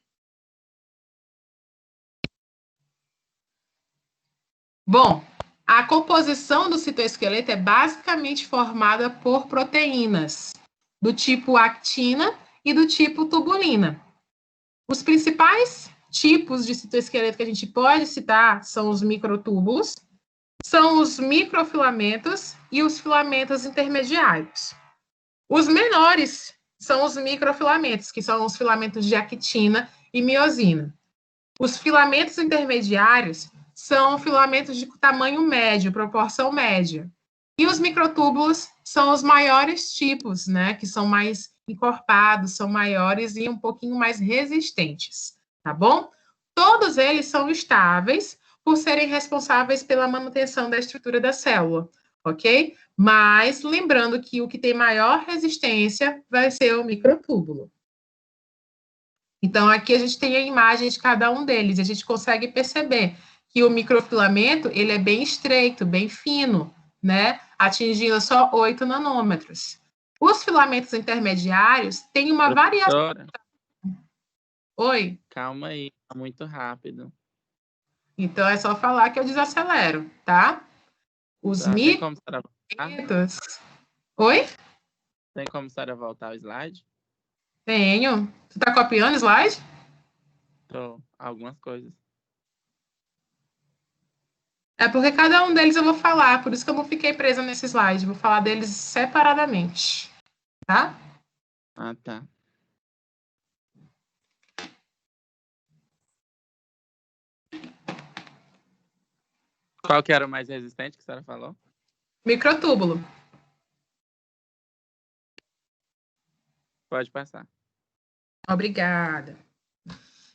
Bom, a composição do citoesqueleto é basicamente formada por proteínas do tipo actina e do tipo tubulina. Os principais tipos de citoesqueleto que a gente pode citar são os microtúbulos, são os microfilamentos e os filamentos intermediários. Os menores são os microfilamentos, que são os filamentos de actina e miosina. Os filamentos intermediários são filamentos de tamanho médio, proporção média. E os microtúbulos são os maiores tipos, né, que são mais encorpados, são maiores e um pouquinho mais resistentes, tá bom? Todos eles são estáveis por serem responsáveis pela manutenção da estrutura da célula, ok? Mas lembrando que o que tem maior resistência vai ser o microtúbulo. Então, aqui a gente tem a imagem de cada um deles, e a gente consegue perceber que o microfilamento, ele é bem estreito, bem fino, né? Atingindo só 8 nanômetros. Os filamentos intermediários têm uma variação. Oi? Calma aí, tá muito rápido. Então, é só falar que eu desacelero, tá? Os microfilamentos... Oi? Tem como a senhora voltar ao slide? Tenho. Tu tá copiando o slide? Tô, algumas coisas. É porque cada um deles eu vou falar, por isso que eu não fiquei presa nesse slide. Vou falar deles separadamente, tá? Ah, tá. Qual que era o mais resistente que a senhora falou? Microtúbulo. Pode passar. Obrigada.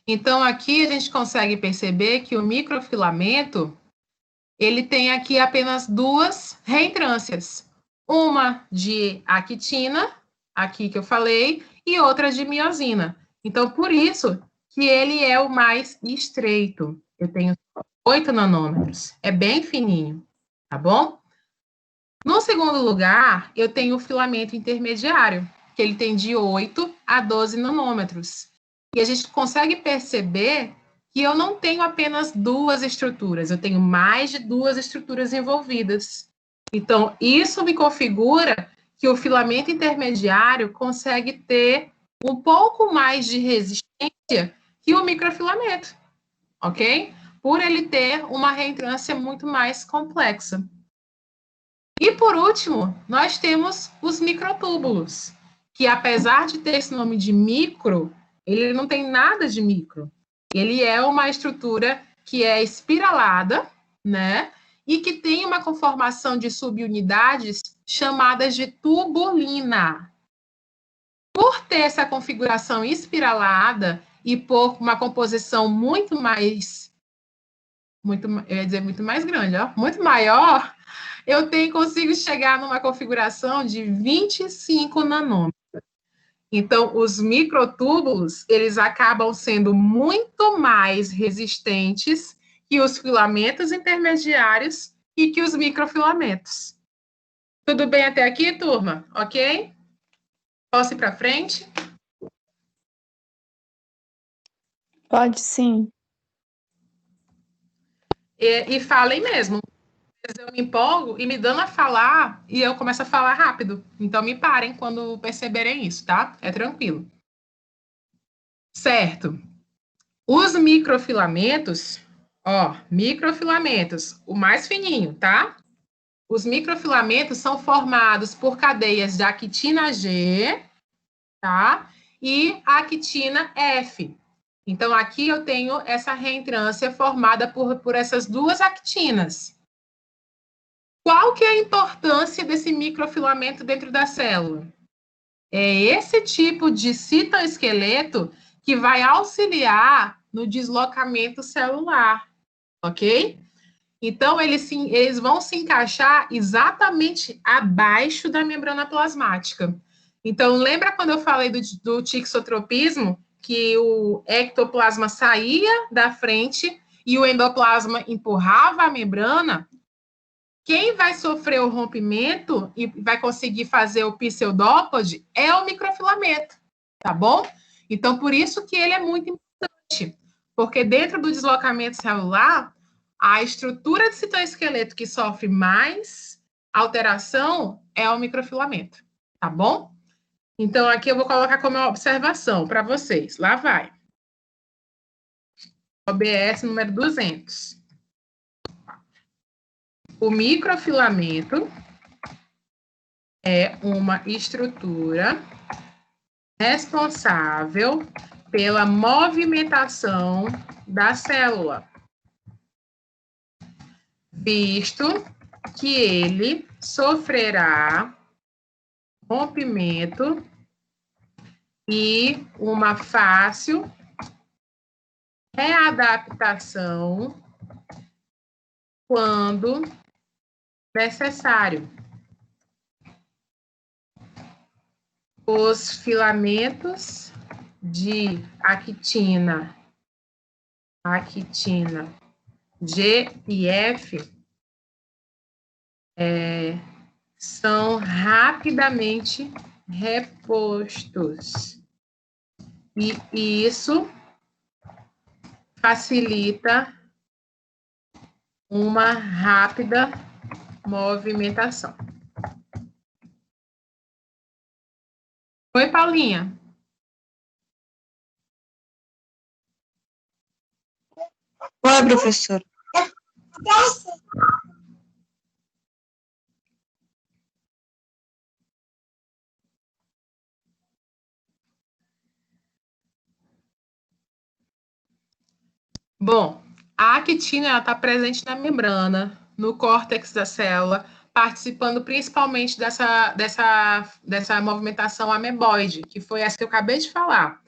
Então, aqui a gente consegue perceber que o microfilamento, ele tem aqui apenas duas reentrâncias. Uma de actina, aqui que eu falei, e outra de miosina. Então, por isso que ele é o mais estreito. Eu tenho 8 nanômetros. É bem fininho, tá bom? No segundo lugar, eu tenho o filamento intermediário, que ele tem de 8 a 12 nanômetros. E a gente consegue perceber que eu não tenho apenas duas estruturas, eu tenho mais de duas estruturas envolvidas. Então, isso me configura que o filamento intermediário consegue ter um pouco mais de resistência que o microfilamento, ok? Por ele ter uma reentrância muito mais complexa. E, por último, nós temos os microtúbulos, que apesar de ter esse nome de micro, ele não tem nada de micro. Ele é uma estrutura que é espiralada, né? E que tem uma conformação de subunidades chamadas de tubulina. Por ter essa configuração espiralada e por uma composição muito mais grande, ó, muito maior, eu consigo chegar numa configuração de 25 nanômetros. Então, os microtúbulos, eles acabam sendo muito mais resistentes que os filamentos intermediários e que os microfilamentos. Tudo bem até aqui, turma? Ok? Posso ir para frente? Pode sim. E falem mesmo. Eu me empolgo e me dando a falar e eu começo a falar rápido. Então, me parem quando perceberem isso, tá? É tranquilo. Certo. Os microfilamentos, ó, microfilamentos, o mais fininho, tá? Os microfilamentos são formados por cadeias de actina G, tá? E actina F. Então, aqui eu tenho essa reentrância formada por essas duas actinas. Qual que é a importância desse microfilamento dentro da célula? É esse tipo de citoesqueleto que vai auxiliar no deslocamento celular, ok? Então, eles vão se encaixar exatamente abaixo da membrana plasmática. Então, lembra quando eu falei do tixotropismo, que o ectoplasma saía da frente e o endoplasma empurrava a membrana? Quem vai sofrer o rompimento e vai conseguir fazer o pseudópode é o microfilamento, tá bom? Então, por isso que ele é muito importante, porque dentro do deslocamento celular, a estrutura de citoesqueleto que sofre mais alteração é o microfilamento, tá bom? Então, aqui eu vou colocar como observação para vocês. Lá vai. OBS número 200. O microfilamento é uma estrutura responsável pela movimentação da célula, visto que ele sofrerá rompimento e uma fácil readaptação quando necessário. Os filamentos de actina G e F são rapidamente repostos. E isso facilita uma rápida movimentação. Oi, Paulinha. Oi, professor. Bom, a actina está presente na membrana, no córtex da célula, participando principalmente dessa movimentação ameboide, que foi essa que eu acabei de falar.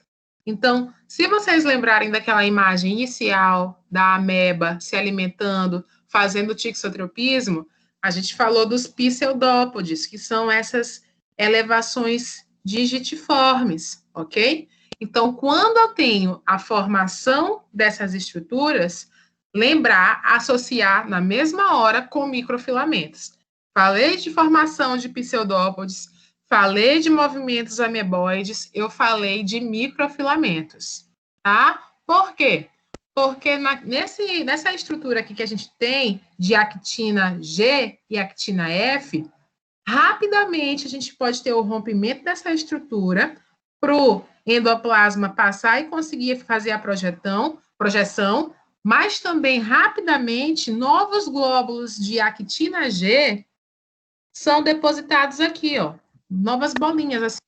Então, se vocês lembrarem daquela imagem inicial da ameba se alimentando, fazendo tixotropismo, a gente falou dos pseudópodes, que são essas elevações digitiformes, ok? Então, quando eu tenho a formação dessas estruturas, lembrar, associar na mesma hora com microfilamentos. Falei de formação de pseudópodes, falei de movimentos ameboides, eu falei de microfilamentos, tá? Por quê? Porque nessa estrutura aqui que a gente tem de actina G e actina F, rapidamente a gente pode ter o rompimento dessa estrutura para o endoplasma passar e conseguir fazer a projeção, mas também rapidamente novos glóbulos de actina G são depositados aqui, ó, novas bolinhas assim.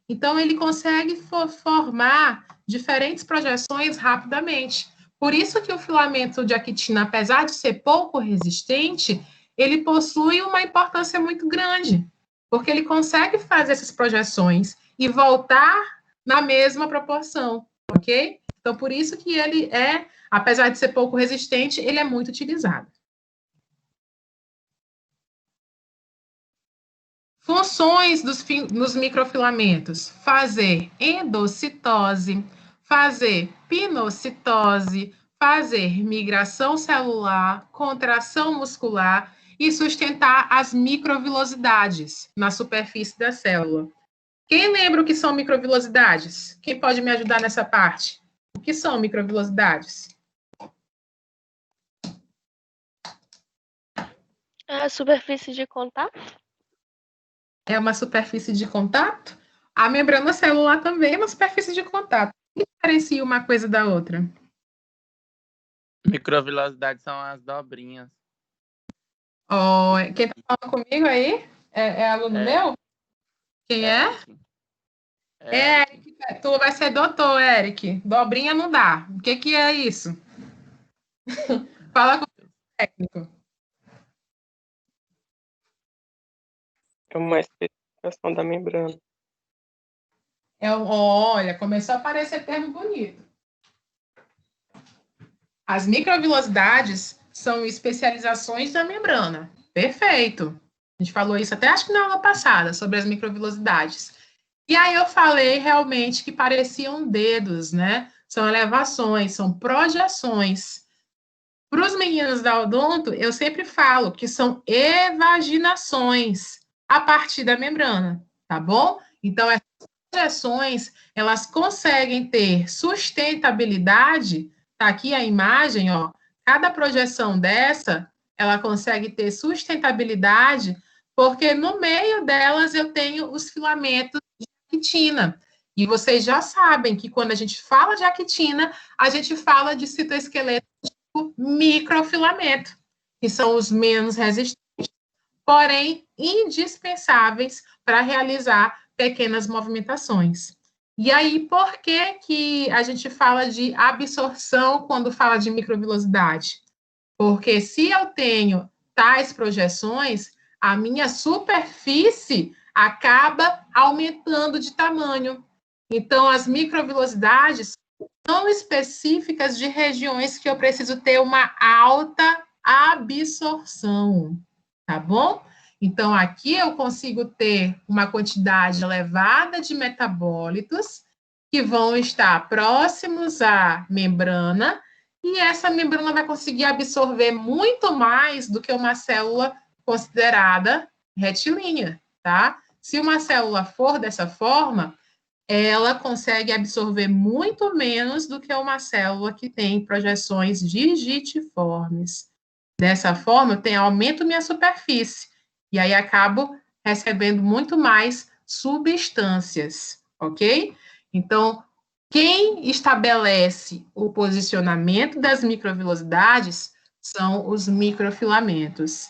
Então ele consegue formar diferentes projeções rapidamente. Por isso que o filamento de actina, apesar de ser pouco resistente, ele possui uma importância muito grande, porque ele consegue fazer essas projeções e voltar na mesma proporção, ok? Então, por isso que ele é, apesar de ser pouco resistente, ele é muito utilizado. Funções dos microfilamentos: fazer endocitose, fazer pinocitose, fazer migração celular, contração muscular e sustentar as microvilosidades na superfície da célula. Quem lembra o que são microvilosidades? Quem pode me ajudar nessa parte? O que são microvilosidades? A superfície de contato? É uma superfície de contato? A membrana celular também é uma superfície de contato. O que diferencia uma coisa da outra? Microvilosidades são as dobrinhas. Oh, quem está falando comigo aí? É aluno meu? Quem é? Eric. Tu vai ser doutor, Eric. Dobrinha não dá. O que é isso? Fala com o técnico. É uma especificação da membrana. Olha, começou a aparecer termo bonito. As microvilosidades são especializações da membrana. Perfeito. A gente falou isso até acho que na aula passada, sobre as microvilosidades. E aí eu falei realmente que pareciam dedos, né? São elevações, são projeções. Para os meninos da odonto, eu sempre falo que são evaginações a partir da membrana, tá bom? Então, essas projeções, elas conseguem ter sustentabilidade. Tá aqui a imagem, ó. Cada projeção dessa, ela consegue ter sustentabilidade, porque no meio delas eu tenho os filamentos de actina. E vocês já sabem que quando a gente fala de actina, a gente fala de citoesqueleto tipo microfilamento, que são os menos resistentes, porém indispensáveis para realizar pequenas movimentações. E aí, por que a gente fala de absorção quando fala de microvilosidade? Porque se eu tenho tais projeções, a minha superfície acaba aumentando de tamanho. Então, as microvilosidades são específicas de regiões que eu preciso ter uma alta absorção, tá bom? Então, aqui eu consigo ter uma quantidade elevada de metabólitos que vão estar próximos à membrana, e essa membrana vai conseguir absorver muito mais do que uma célula considerada retilínea, tá? Se uma célula for dessa forma, ela consegue absorver muito menos do que uma célula que tem projeções digitiformes. Dessa forma, eu aumento minha superfície, e aí acabo recebendo muito mais substâncias, ok? Então, quem estabelece o posicionamento das microvilosidades são os microfilamentos.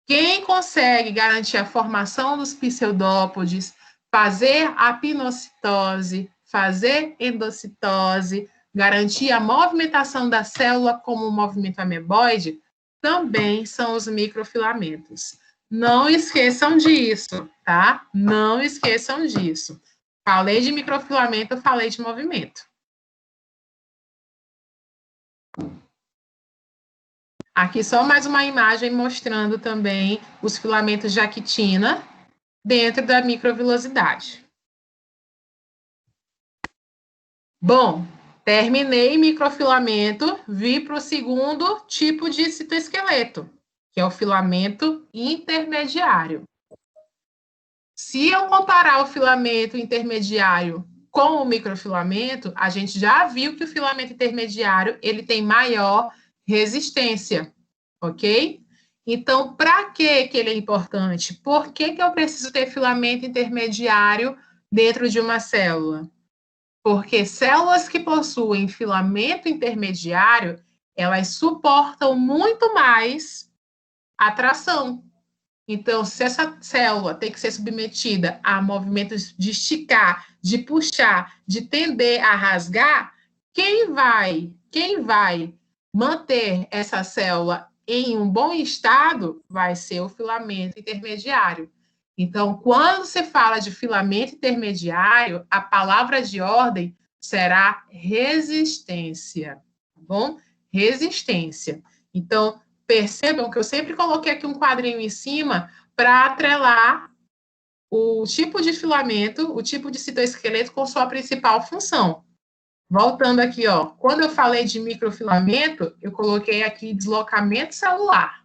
Quem consegue garantir a formação dos pseudópodes, fazer a pinocitose, fazer endocitose, garantir a movimentação da célula como um movimento ameboide, também são os microfilamentos. Não esqueçam disso, tá? Não esqueçam disso. Falei de microfilamento, eu falei de movimento. Aqui só mais uma imagem mostrando também os filamentos de actina dentro da microvilosidade. Bom, terminei microfilamento, vi para o segundo tipo de citoesqueleto, que é o filamento intermediário. Se eu comparar o filamento intermediário com o microfilamento, a gente já viu que o filamento intermediário ele tem maior resistência, ok? Então, para que ele é importante? Por que eu preciso ter filamento intermediário dentro de uma célula? Porque células que possuem filamento intermediário, elas suportam muito mais a tração. Então, se essa célula tem que ser submetida a movimentos de esticar, de puxar, de tender a rasgar, quem vai manter essa célula em um bom estado vai ser o filamento intermediário. Então, quando se fala de filamento intermediário, a palavra de ordem será resistência, tá bom? Resistência. Então, percebam que eu sempre coloquei aqui um quadrinho em cima para atrelar o tipo de filamento, o tipo de citoesqueleto com sua principal função. Voltando aqui, ó, quando eu falei de microfilamento, eu coloquei aqui deslocamento celular.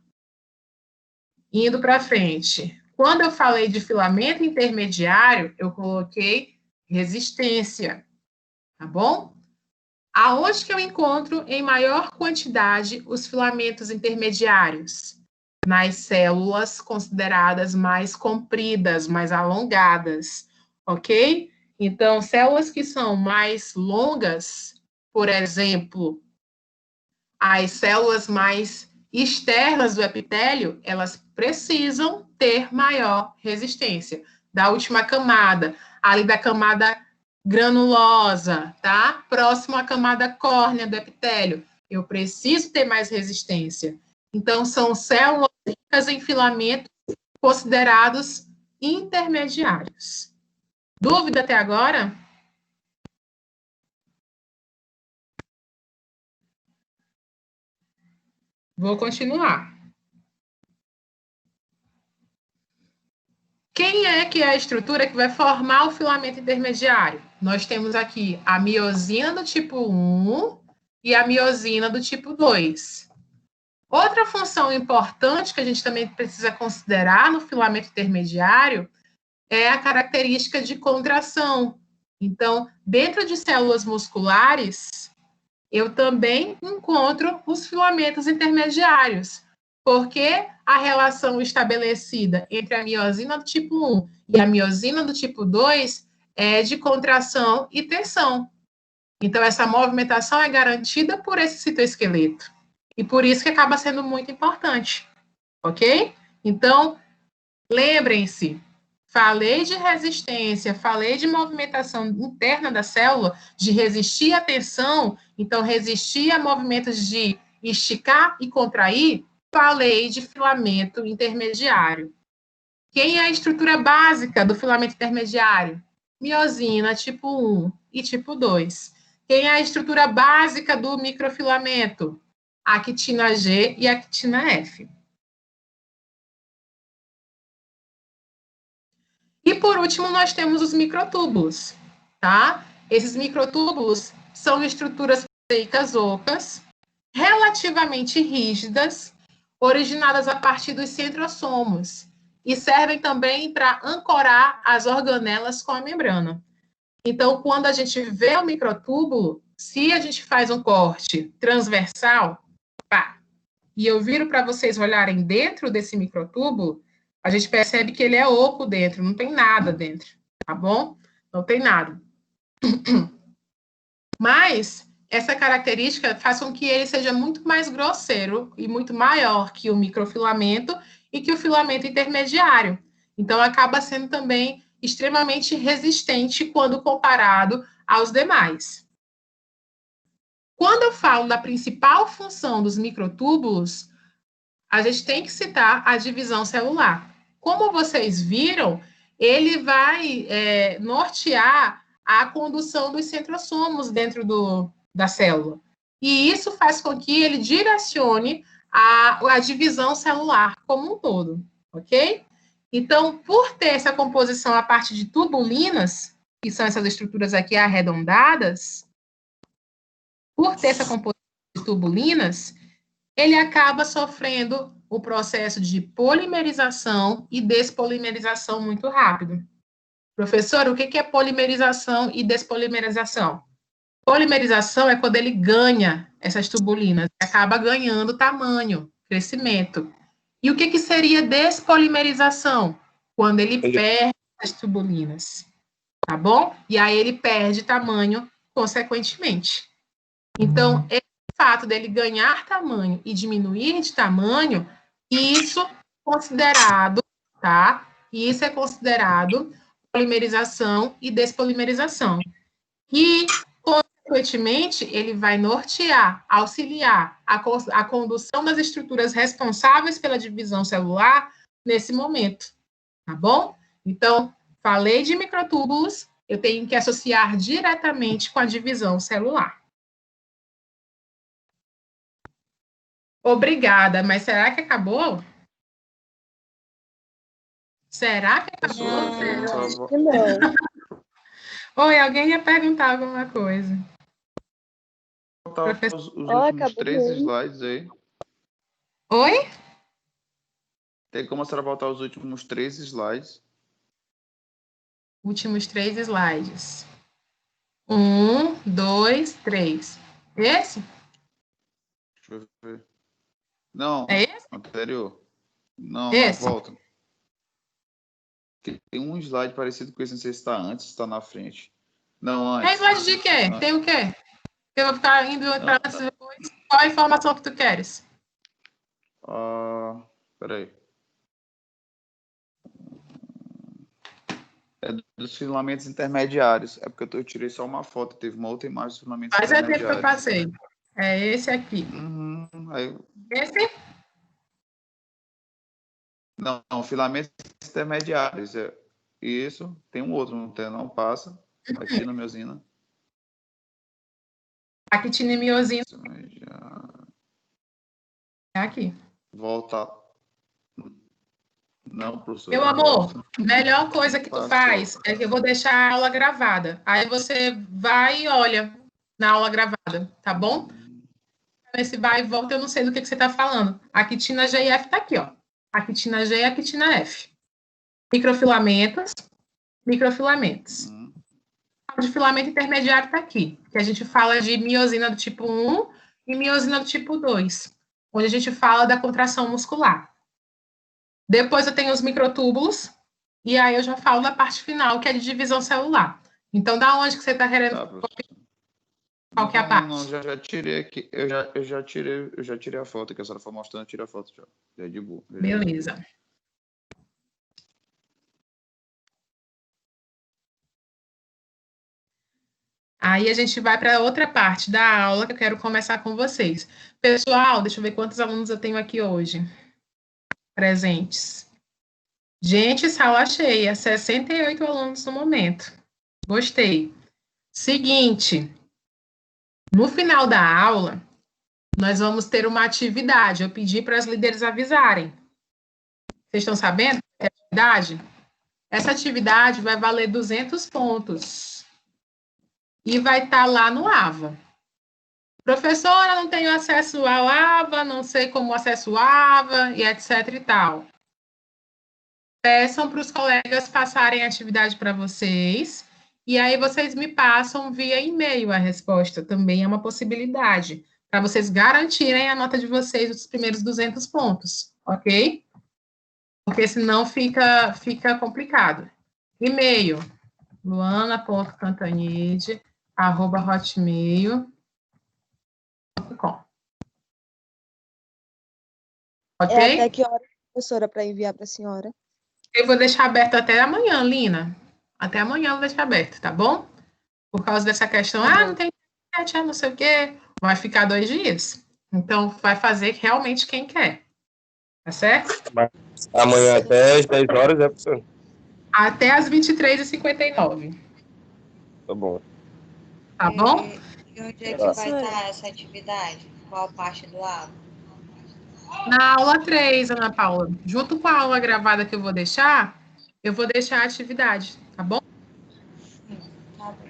Indo para frente. Quando eu falei de filamento intermediário, eu coloquei resistência, tá bom? Aonde que eu encontro em maior quantidade os filamentos intermediários? Nas células consideradas mais compridas, mais alongadas, ok? Então, células que são mais longas, por exemplo, as células mais externas do epitélio, elas precisam ter maior resistência. Da última camada, ali da camada granulosa, tá? Próximo à camada córnea do epitélio, eu preciso ter mais resistência. Então, são células ricas em filamentos considerados intermediários. Dúvida até agora? Vou continuar. Quem é que é a estrutura que vai formar o filamento intermediário? Nós temos aqui a miosina do tipo 1 e a miosina do tipo 2. Outra função importante que a gente também precisa considerar no filamento intermediário é a característica de contração. Então, dentro de células musculares, eu também encontro os filamentos intermediários, porque a relação estabelecida entre a miosina do tipo 1 e a miosina do tipo 2 é de contração e tensão. Então, essa movimentação é garantida por esse citoesqueleto. E por isso que acaba sendo muito importante, ok? Então, lembrem-se, falei de resistência, falei de movimentação interna da célula, de resistir à tensão, então resistir a movimentos de esticar e contrair, falei de filamento intermediário. Quem é a estrutura básica do filamento intermediário? Miosina tipo 1 e tipo 2. Quem é a estrutura básica do microfilamento? Actina G e actina F. E, por último, nós temos os microtúbulos, tá? Esses microtúbulos são estruturas proteicas ocas, relativamente rígidas, originadas a partir dos centrosomos, e servem também para ancorar as organelas com a membrana. Então, quando a gente vê o microtúbulo, se a gente faz um corte transversal, pá, e eu viro para vocês olharem dentro desse microtúbulo, a gente percebe que ele é oco dentro, não tem nada dentro, tá bom? Não tem nada. Mas essa característica faz com que ele seja muito mais grosseiro e muito maior que o microfilamento e que o filamento intermediário. Então, acaba sendo também extremamente resistente quando comparado aos demais. Quando eu falo da principal função dos microtúbulos, a gente tem que citar a divisão celular. Como vocês viram, ele vai nortear a condução dos centrossomos dentro da célula. E isso faz com que ele direcione a divisão celular como um todo, ok? Então, por ter essa composição a partir de tubulinas, que são essas estruturas aqui arredondadas, por ter essa composição de tubulinas, ele acaba sofrendo o processo de polimerização e despolimerização muito rápido. Professor, o que é polimerização e despolimerização? Polimerização é quando ele ganha essas tubulinas, acaba ganhando tamanho, crescimento. E o que seria despolimerização? Quando ele perde as tubulinas, tá bom? E aí ele perde tamanho consequentemente. Então, esse fato dele ganhar tamanho e diminuir de tamanho, isso é considerado, tá? Isso é considerado polimerização e despolimerização. E, consequentemente, ele vai nortear, auxiliar a condução das estruturas responsáveis pela divisão celular nesse momento, tá bom? Então, falei de microtúbulos, eu tenho que associar diretamente com a divisão celular. Obrigada, mas será que acabou? Será que acabou? Acho que não. Oi, alguém ia perguntar alguma coisa? Botar os últimos 3 slides aí. Oi? Tem como a senhora botar os últimos 3 slides? Últimos 3 slides. 1, 2, 3. Esse? Deixa eu ver. Não, É esse? anterior. Não, Esse? não, volta. Tem um slide parecido com esse, não sei se está antes, se está na frente. Não, antes. É slide de quê? Tem o quê? Eu vou ficar indo para antes e depois. Qual a informação que tu queres? Peraí. É dos filamentos intermediários. É porque eu tirei só uma foto, teve uma outra imagem dos filamentos Faz tempo que intermediários. eu passei. É esse aqui. Esse? Não, filamentos intermediários. Isso, tem um outro, não tem, não passa. Actina, miosina. Actina e miosina. É aqui. Volta. Não, professor. Meu amor, melhor coisa que tu faz é que eu vou deixar a aula gravada. Aí você vai e olha na aula gravada, tá bom? Esse vai e volta, eu não sei do que você está falando. A quitina G e F está aqui, ó. A quitina G e a quitina F. Microfilamentos. O de filamento intermediário está aqui, que a gente fala de miosina do tipo 1 e miosina do tipo 2, onde a gente fala da contração muscular. Depois eu tenho os microtúbulos, e aí eu já falo da parte final, que é de divisão celular. Então, da onde que você está querendo... Qual que é a parte? Não, já tirei aqui. Eu já tirei a foto, que a senhora foi mostrando, eu tirei a foto já. Já é de boa. Beleza. Aí a gente vai para outra parte da aula que eu quero começar com vocês. Pessoal, deixa eu ver quantos alunos eu tenho aqui hoje. Presentes. Gente, sala cheia, 68 alunos no momento. Gostei. Seguinte, no final da aula, nós vamos ter uma atividade. Eu pedi para as líderes avisarem. Vocês estão sabendo que é atividade? Essa atividade vai valer 200 pontos. E vai estar lá no AVA. Professora, não tenho acesso ao AVA, não sei como acesso ao AVA, e etc e tal. Peçam para os colegas passarem a atividade para vocês, e aí vocês me passam via e-mail a resposta, também é uma possibilidade, para vocês garantirem a nota de vocês dos primeiros 200 pontos, ok? Porque senão fica complicado. E-mail, luana.cantanide@hotmail.com. Ok? Até que hora, professora, para enviar para a senhora? Eu vou deixar aberto até amanhã, Lina. Até amanhã eu vou deixar aberto, tá bom? Por causa dessa questão, não tem internet, não sei o quê. Vai ficar 2 dias. Então, vai fazer realmente quem quer. Tá certo? Amanhã até às 10 horas, professor? até as 23h59. Tá bom. Tá bom? E onde é que Tá. vai estar essa atividade? Qual parte do aula? Na aula 3, Ana Paula, junto com a aula gravada que eu vou deixar a atividade, tá bom? Tá bom.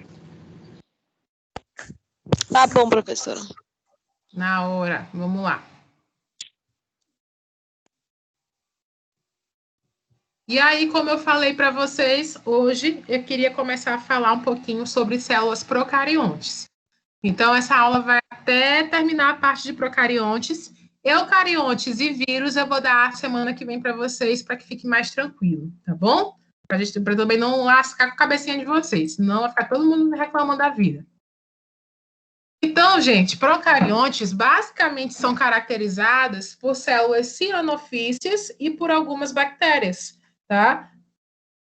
Tá bom, professora. Na hora, vamos lá. E aí, como eu falei para vocês, hoje eu queria começar a falar um pouquinho sobre células procariontes. Então, essa aula vai até terminar a parte de procariontes. Eucariontes e vírus eu vou dar a semana que vem para vocês, para que fique mais tranquilo, tá bom? Para também não lascar com a cabecinha de vocês, senão vai ficar todo mundo reclamando da vida. Então, gente, procariontes basicamente são caracterizadas por células cianofícias e por algumas bactérias, tá?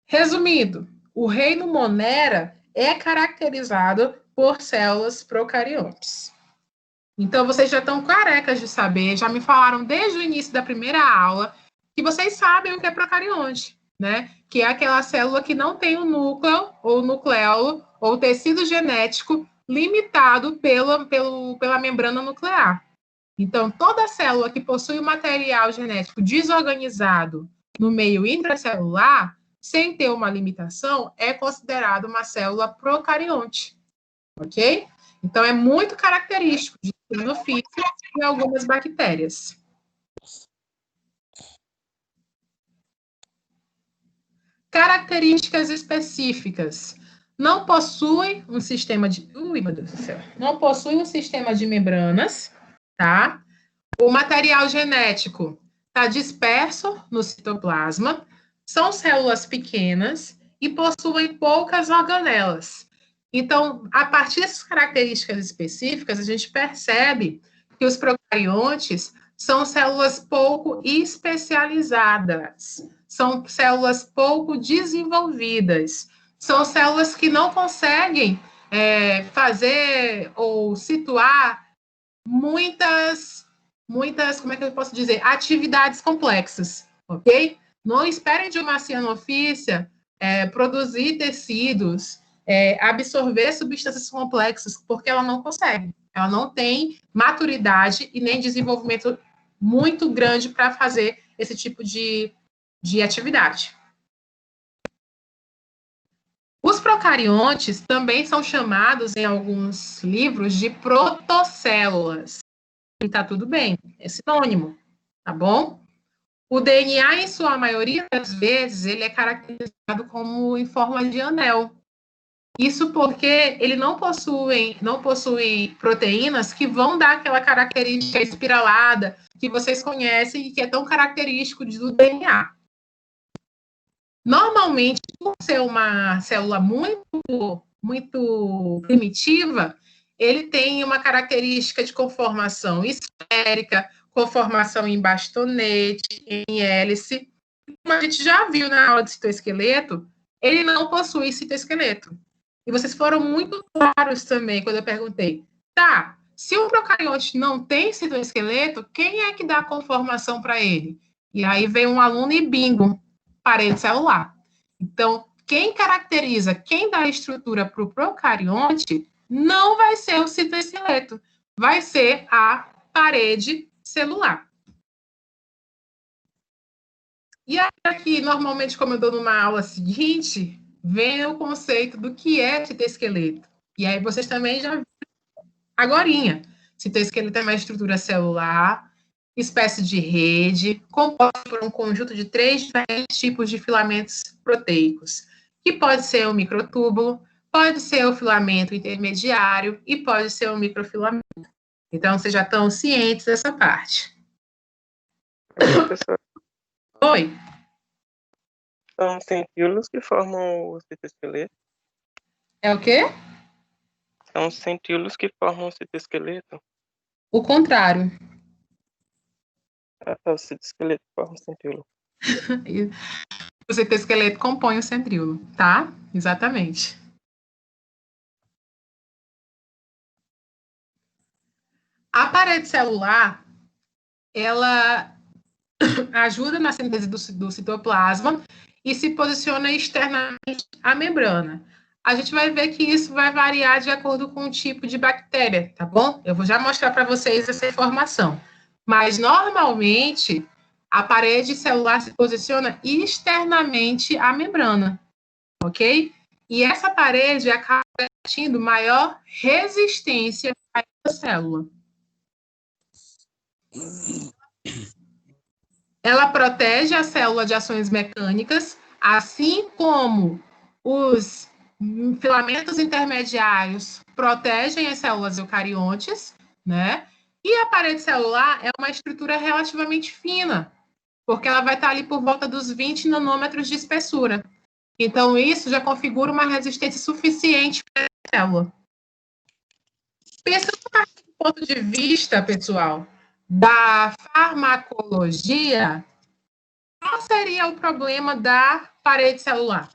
Resumindo, o reino Monera é caracterizado por células procariontes. Então, vocês já estão carecas de saber, já me falaram desde o início da primeira aula que vocês sabem o que é procarionte, né? Que é aquela célula que não tem o núcleo, ou nucleolo, ou tecido genético limitado pela membrana nuclear. Então, toda célula que possui o material genético desorganizado no meio intracelular, sem ter uma limitação, é considerada uma célula procarionte, ok? Então, é muito característico de cianofília e algumas bactérias. Características específicas. Não possui um sistema de... meu Deus do céu. Não possui um sistema de membranas, tá? O material genético está disperso no citoplasma, são células pequenas e possuem poucas organelas. Então, a partir dessas características específicas, a gente percebe que os procariontes são células pouco especializadas, são células pouco desenvolvidas, são células que não conseguem fazer ou situar muitas, como é que eu posso dizer, atividades complexas, ok? Não esperem de uma cianofícia produzir tecidos, absorver substâncias complexas, porque ela não consegue. Ela não tem maturidade e nem desenvolvimento muito grande para fazer esse tipo de atividade. Os procariontes também são chamados, em alguns livros, de protocélulas. E tá tudo bem, é sinônimo, tá bom? O DNA, em sua maioria das vezes, ele é caracterizado como em forma de anel. Isso porque ele não possui proteínas que vão dar aquela característica espiralada que vocês conhecem e que é tão característico do DNA. Normalmente, por ser uma célula muito primitiva, ele tem uma característica de conformação esférica, conformação em bastonete, em hélice. Como a gente já viu na aula de citoesqueleto, ele não possui citoesqueleto. E vocês foram muito claros também quando eu perguntei, tá, se um procarionte não tem citoesqueleto, quem é que dá a conformação para ele? E aí vem um aluno e bingo, parede celular. Então, quem caracteriza, quem dá a estrutura para o procarionte, não vai ser o citoesqueleto, vai ser a parede celular. E aqui, normalmente, como eu dou numa aula seguinte, vem o conceito do que é citoesqueleto. E aí vocês também já viram agorinha. Citoesqueleto é uma estrutura celular, espécie de rede, composta por um conjunto de 3 diferentes tipos de filamentos proteicos, que pode ser o microtúbulo, pode ser o filamento intermediário e pode ser o microfilamento. Então, vocês já estão cientes dessa parte. Professor, Oi? são centíolos que formam o citoesqueleto? É o quê? São centíolos que formam o citoesqueleto? O contrário. O citoesqueleto forma o centíolo. O citoesqueleto compõe o centríolo, tá? Exatamente. A parede celular, ela ajuda na síntese do citoplasma e se posiciona externamente à membrana. A gente vai ver que isso vai variar de acordo com o tipo de bactéria, tá bom? Eu vou já mostrar para vocês essa informação. Mas, normalmente, a parede celular se posiciona externamente à membrana, ok? E essa parede acaba garantindo maior resistência à célula. Ela protege a célula de ações mecânicas, assim como os filamentos intermediários protegem as células eucariontes, né? E a parede celular é uma estrutura relativamente fina, porque ela vai estar ali por volta dos 20 nanômetros de espessura. Então, isso já configura uma resistência suficiente para a célula. Pensando do ponto de vista, pessoal, da farmacologia, qual seria o problema da parede celular?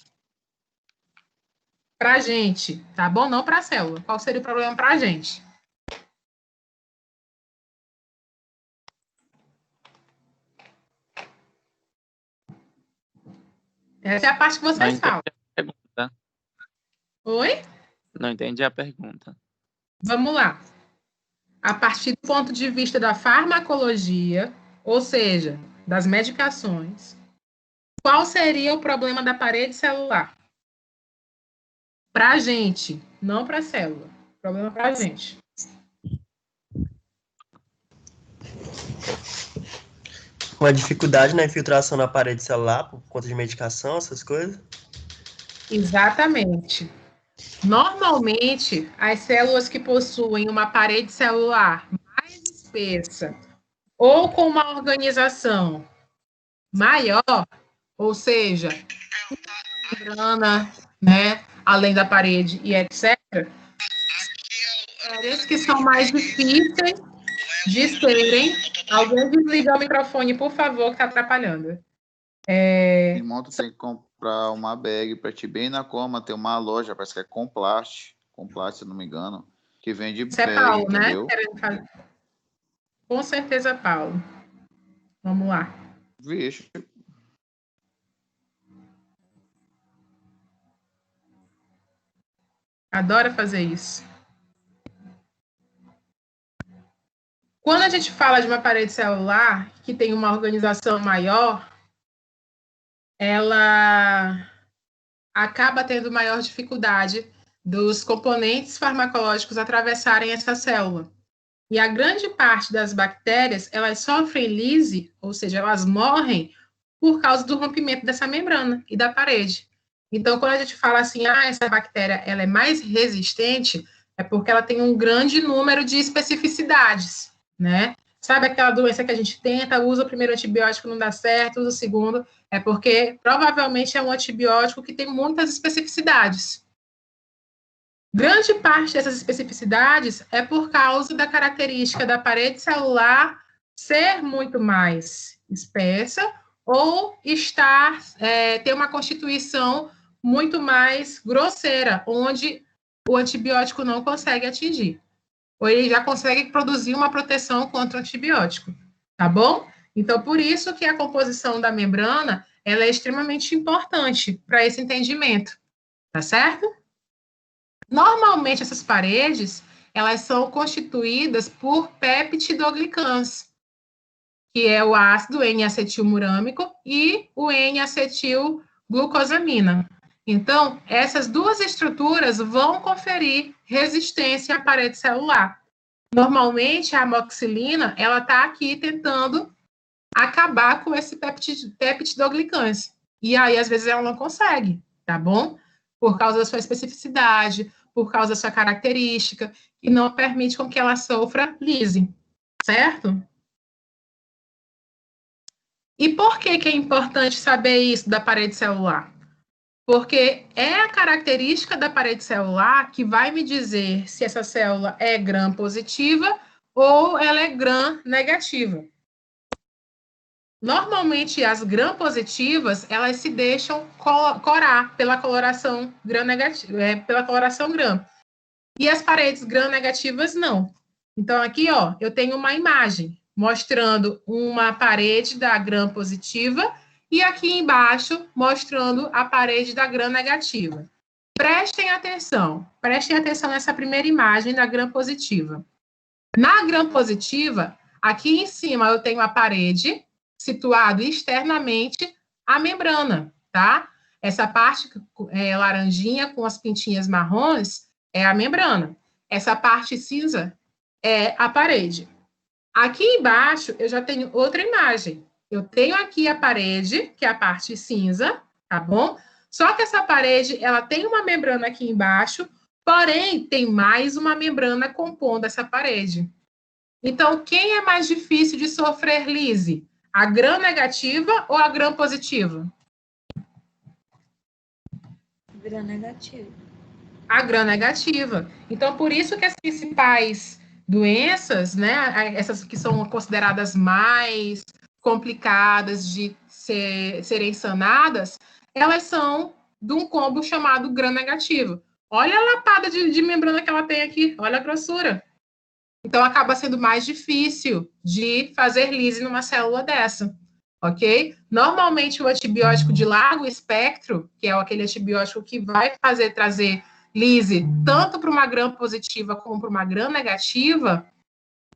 Para a gente, tá bom? Não para a célula. Qual seria o problema para a gente? Essa é a parte que vocês falam. Oi? Não entendi a pergunta. Vamos lá. A partir do ponto de vista da farmacologia, ou seja, das medicações, qual seria o problema da parede celular? Para a gente, não para a célula. Problema para a gente. Uma dificuldade na infiltração na parede celular por conta de medicação, essas coisas? Exatamente. Normalmente, as células que possuem uma parede celular mais espessa ou com uma organização maior, ou seja, membrana, né, além da parede e etc., áreas que são mais difíceis de serem. Alguém desliga o microfone, por favor, que está atrapalhando. Irmão, tu tem que comprar uma bag para ti bem na Coma, tem uma loja, parece que é Complast, se não me engano, que vende Isso é bag, Paulo, entendeu? né? Com certeza, Paulo. Vamos lá. Vixe. Adora fazer isso. Quando a gente fala de uma parede celular que tem uma organização maior, ela acaba tendo maior dificuldade dos componentes farmacológicos atravessarem essa célula. E a grande parte das bactérias, elas sofrem lise, ou seja, elas morrem por causa do rompimento dessa membrana e da parede. Então, quando a gente fala assim, essa bactéria ela é mais resistente, é porque ela tem um grande número de especificidades, né? Sabe aquela doença que a gente tenta, usa o primeiro antibiótico, não dá certo, usa o segundo, é porque provavelmente é um antibiótico que tem muitas especificidades. Grande parte dessas especificidades é por causa da característica da parede celular ser muito mais espessa ou ter uma constituição muito mais grosseira, onde o antibiótico não consegue atingir. Ou ele já consegue produzir uma proteção contra o antibiótico, tá bom? Então, por isso que a composição da membrana ela é extremamente importante para esse entendimento, tá certo? Normalmente, essas paredes, elas são constituídas por peptidoglicans, que é o ácido N-acetilmurâmico e o N-acetilglucosamina. Então, essas duas estruturas vão conferir resistência à parede celular. Normalmente, a amoxicilina, ela está aqui tentando acabar com esse peptidoglicans. E aí, às vezes, ela não consegue, tá bom? Por causa da sua especificidade, por causa da sua característica, e não permite com que ela sofra lise, certo? E por que é importante saber isso da parede celular? Porque é a característica da parede celular que vai me dizer se essa célula é gram-positiva ou ela é gram-negativa. Normalmente, as gram-positivas, elas se deixam corar pela coloração gram-negativa, pela coloração gram. E as paredes gram-negativas, não. Então, aqui, eu tenho uma imagem mostrando uma parede da gram-positiva E aqui embaixo, mostrando a parede da gram-negativa. Prestem atenção nessa primeira imagem da gram-positiva. Na gram-positiva, aqui em cima eu tenho a parede, situado externamente a membrana, tá? Essa parte laranjinha com as pintinhas marrons é a membrana. Essa parte cinza é a parede. Aqui embaixo eu já tenho outra imagem. Eu tenho aqui a parede, que é a parte cinza, tá bom? Só que essa parede, ela tem uma membrana aqui embaixo, porém tem mais uma membrana compondo essa parede. Então, quem é mais difícil de sofrer lise? A gram-negativa ou a gram-positiva? Gram-negativa. A gram-negativa. Então, por isso que as principais doenças, né, essas que são consideradas mais complicadas de serem sanadas, elas são de um combo chamado gram-negativo. Olha a lapada de membrana que ela tem aqui, olha a grossura. Então, acaba sendo mais difícil de fazer lise numa célula dessa, ok? Normalmente, o antibiótico de largo espectro, que é aquele antibiótico que vai trazer lise tanto para uma gram-positiva como para uma gram-negativa,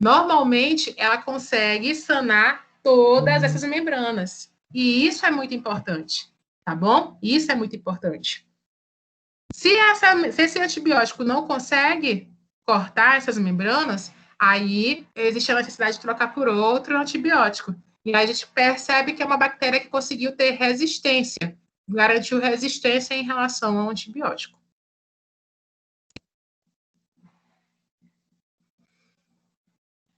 normalmente, ela consegue sanar todas essas membranas. E isso é muito importante, tá bom? Isso é muito importante. Se esse antibiótico não consegue cortar essas membranas, aí existe a necessidade de trocar por outro antibiótico. E aí a gente percebe que é uma bactéria que conseguiu ter resistência, garantiu resistência em relação ao antibiótico.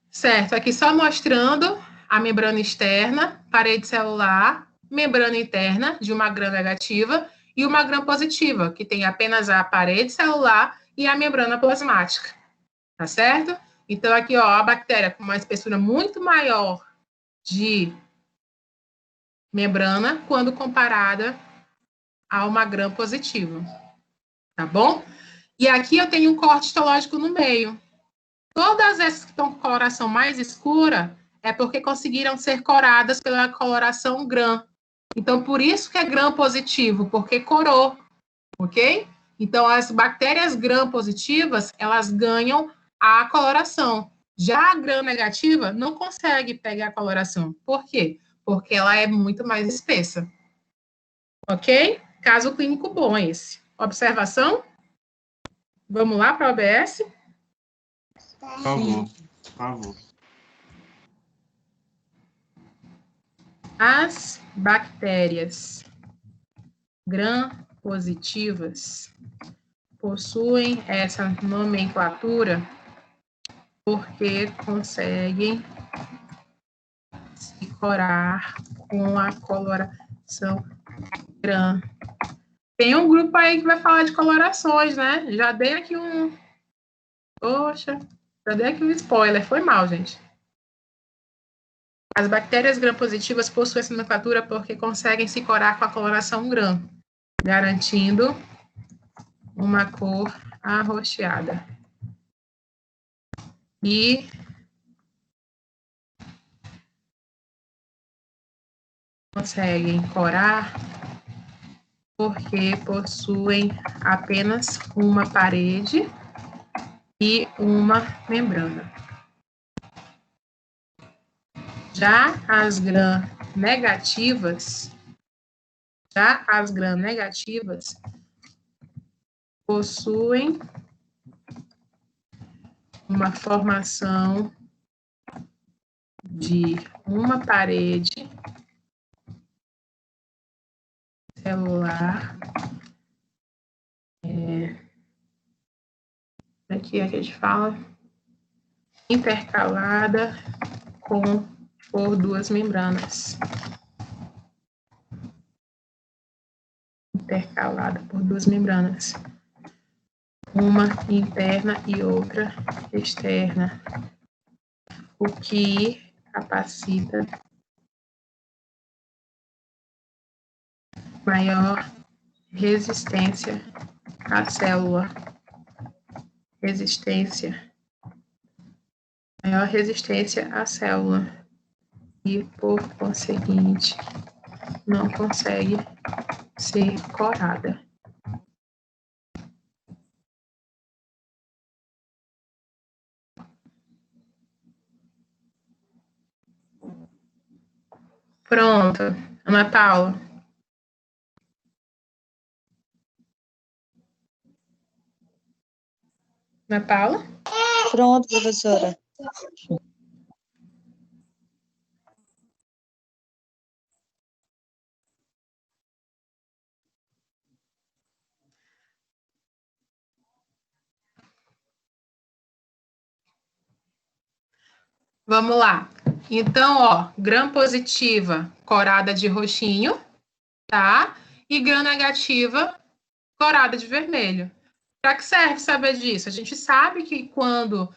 Certo, aqui só mostrando a membrana externa, parede celular, membrana interna de uma gram-negativa e uma gram-positiva, que tem apenas a parede celular e a membrana plasmática, tá certo? Então, aqui, ó, a bactéria com uma espessura muito maior de membrana quando comparada a uma gram-positiva, tá bom? E aqui eu tenho um corte histológico no meio. Todas essas que estão com coloração mais escura é porque conseguiram ser coradas pela coloração gram. Então, por isso que é gram-positivo, porque corou, ok? Então, as bactérias gram-positivas, elas ganham a coloração. Já a gram-negativa não consegue pegar a coloração. Por quê? Porque ela é muito mais espessa. Ok? Caso clínico bom esse. Observação? Vamos lá para a OBS? Por favor, por favor. As bactérias gram-positivas possuem essa nomenclatura porque conseguem se corar com a coloração gram. Tem um grupo aí que vai falar de colorações, né? Já dei aqui um... Poxa, já dei aqui um spoiler. Foi mal, gente. As bactérias gram-positivas possuem essa nomenclatura porque conseguem se corar com a coloração gram, garantindo uma cor arroxeada. E conseguem corar porque possuem apenas uma parede e uma membrana. Já as gram-negativas possuem uma formação de uma parede celular. Aqui a gente fala intercalada por duas membranas. Intercalada por duas membranas. Uma interna e outra externa. O que capacita maior resistência à célula. Maior resistência à célula. E, por conseguinte, não consegue ser corada. Pronto, Ana Paula. Ana Paula? Pronto, professora. Vamos lá. Então, ó, gram positiva, corada de roxinho, tá? E gram negativa, corada de vermelho. Para que serve saber disso? A gente sabe que quando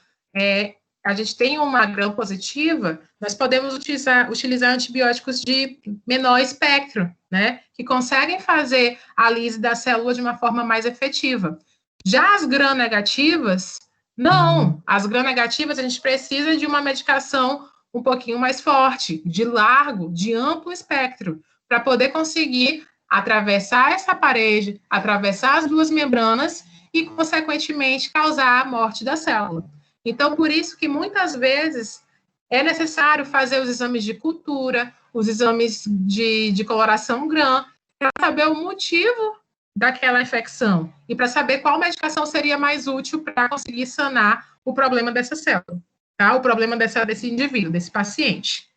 a gente tem uma gram positiva, nós podemos utilizar antibióticos de menor espectro, né? Que conseguem fazer a lise da célula de uma forma mais efetiva. Já as gram negativas, não. As gram negativas, a gente precisa de uma medicação um pouquinho mais forte, de largo, de amplo espectro, para poder conseguir atravessar essa parede, atravessar as duas membranas e, consequentemente, causar a morte da célula. Então, por isso que muitas vezes é necessário fazer os exames de cultura, os exames de coloração gram, para saber o motivo daquela infecção e para saber qual medicação seria mais útil para conseguir sanar o problema dessa célula, tá? O problema desse indivíduo, desse paciente.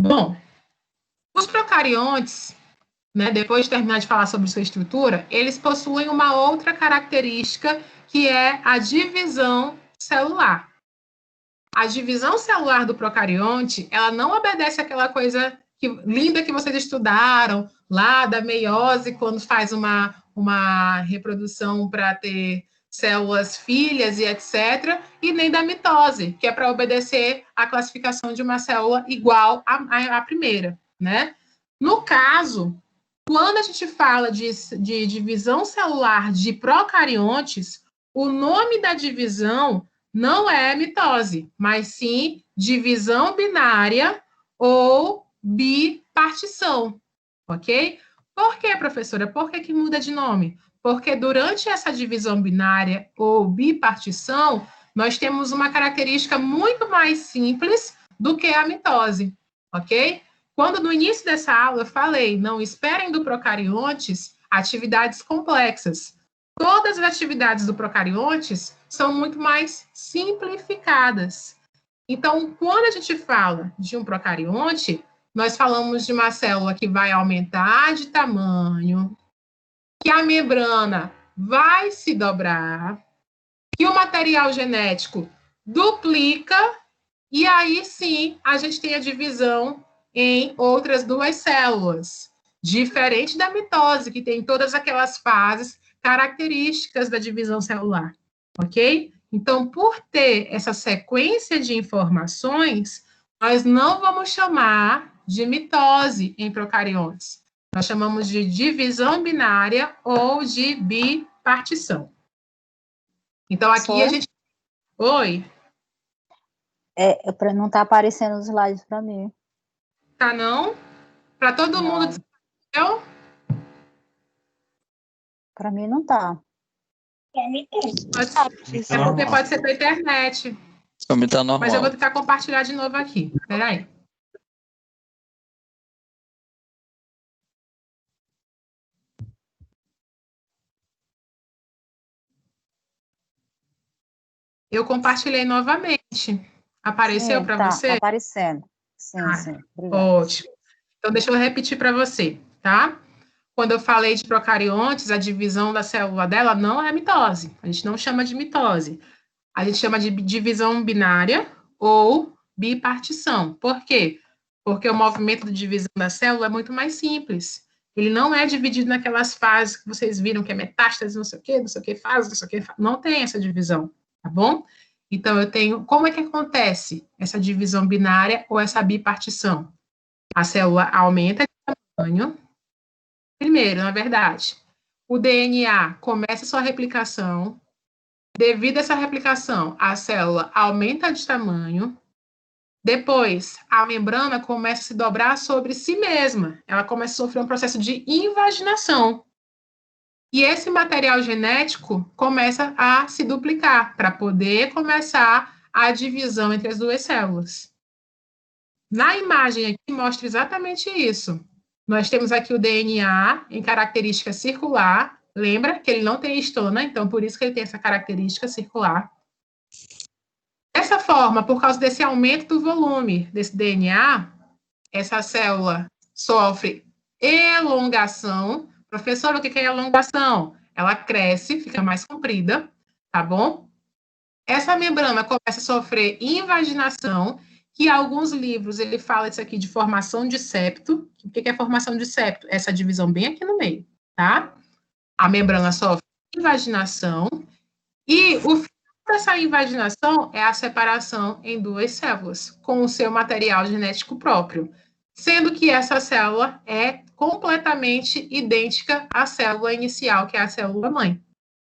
Bom, os procariontes, né, depois de terminar de falar sobre sua estrutura, eles possuem uma outra característica que é a divisão celular. A divisão celular do procarionte, ela não obedece àquela coisa linda que vocês estudaram lá da meiose, quando faz uma reprodução para ter células filhas e etc., e nem da mitose, que é para obedecer à classificação de uma célula igual à primeira, né? No caso, quando a gente fala de divisão celular de procariontes, o nome da divisão não é mitose, mas sim divisão binária ou bipartição, ok? Por que, professora? Por que muda de nome? Porque durante essa divisão binária ou bipartição, nós temos uma característica muito mais simples do que a mitose, ok? Quando no início dessa aula eu falei, não esperem do procariontes atividades complexas. Todas as atividades do procariontes são muito mais simplificadas. Então, quando a gente fala de um procarionte, nós falamos de uma célula que vai aumentar de tamanho, que a membrana vai se dobrar, que o material genético duplica, e aí sim a gente tem a divisão em outras duas células, diferente da mitose, que tem todas aquelas fases características da divisão celular, ok? Então, por ter essa sequência de informações, nós não vamos chamar de mitose em procariontes. Nós chamamos de divisão binária ou de bipartição. Então, aqui a gente... Oi? Não está aparecendo os slides para mim. Tá, não? Para todo mundo... Para mim não tá. É porque pode ser pela internet. Para mim tá normal. Mas eu vou tentar compartilhar de novo aqui. Espera aí. Eu compartilhei novamente. Apareceu para você? Tá aparecendo. Sim, sim. Obrigada. Ótimo. Então, deixa eu repetir para você, tá? Quando eu falei de procariontes, a divisão da célula dela não é mitose. A gente não chama de mitose. A gente chama de divisão binária ou bipartição. Por quê? Porque o movimento de divisão da célula é muito mais simples. Ele não é dividido naquelas fases que vocês viram, que é metástase, não sei o que fase, não sei o que fase. Não tem essa divisão, tá bom? Então, eu tenho... Como é que acontece essa divisão binária ou essa bipartição? A célula aumenta de tamanho. Primeiro, na verdade, o DNA começa sua replicação. Devido a essa replicação, a célula aumenta de tamanho. Depois, a membrana começa a se dobrar sobre si mesma. Ela começa a sofrer um processo de invaginação. E esse material genético começa a se duplicar para poder começar a divisão entre as duas células. Na imagem aqui mostra exatamente isso. Nós temos aqui o DNA em característica circular. Lembra que ele não tem histona, então por isso que ele tem essa característica circular. Dessa forma, por causa desse aumento do volume desse DNA, essa célula sofre elongação. Professor, o que é elongação? Ela cresce, fica mais comprida, tá bom? Essa membrana começa a sofrer invaginação, que em alguns livros ele fala isso aqui de formação de septo. O que é formação de septo? Essa divisão bem aqui no meio, tá? A membrana sofre invaginação e o final dessa invaginação é a separação em duas células, com o seu material genético próprio, sendo que essa célula é completamente idêntica à célula inicial, que é a célula-mãe.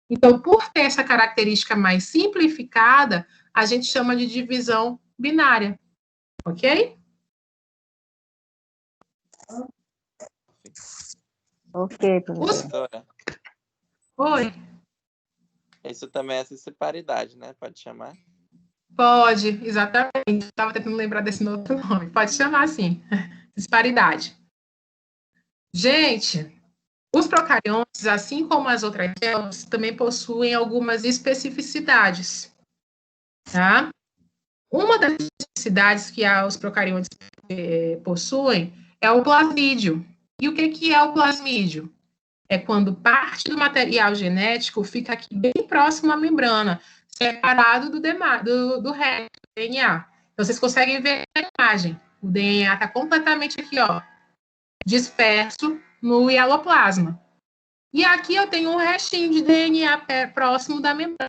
Então, por ter essa característica mais simplificada, a gente chama de divisão binária, ok? Ok, professora. Oi. Isso também é cisparidade, né? Pode chamar? Pode, exatamente. Estava tentando lembrar desse outro nome. Pode chamar assim, disparidade. Gente, os procariontes, assim como as outras células, também possuem algumas especificidades, tá? Uma das especificidades que os procariontes possuem é o plasmídio. E o que é o plasmídio? É quando parte do material genético fica aqui bem próximo à membrana, separado do resto, do DNA. Então, vocês conseguem ver a imagem. O DNA está completamente aqui, ó, disperso no hialoplasma. E aqui eu tenho um restinho de DNA próximo da membrana.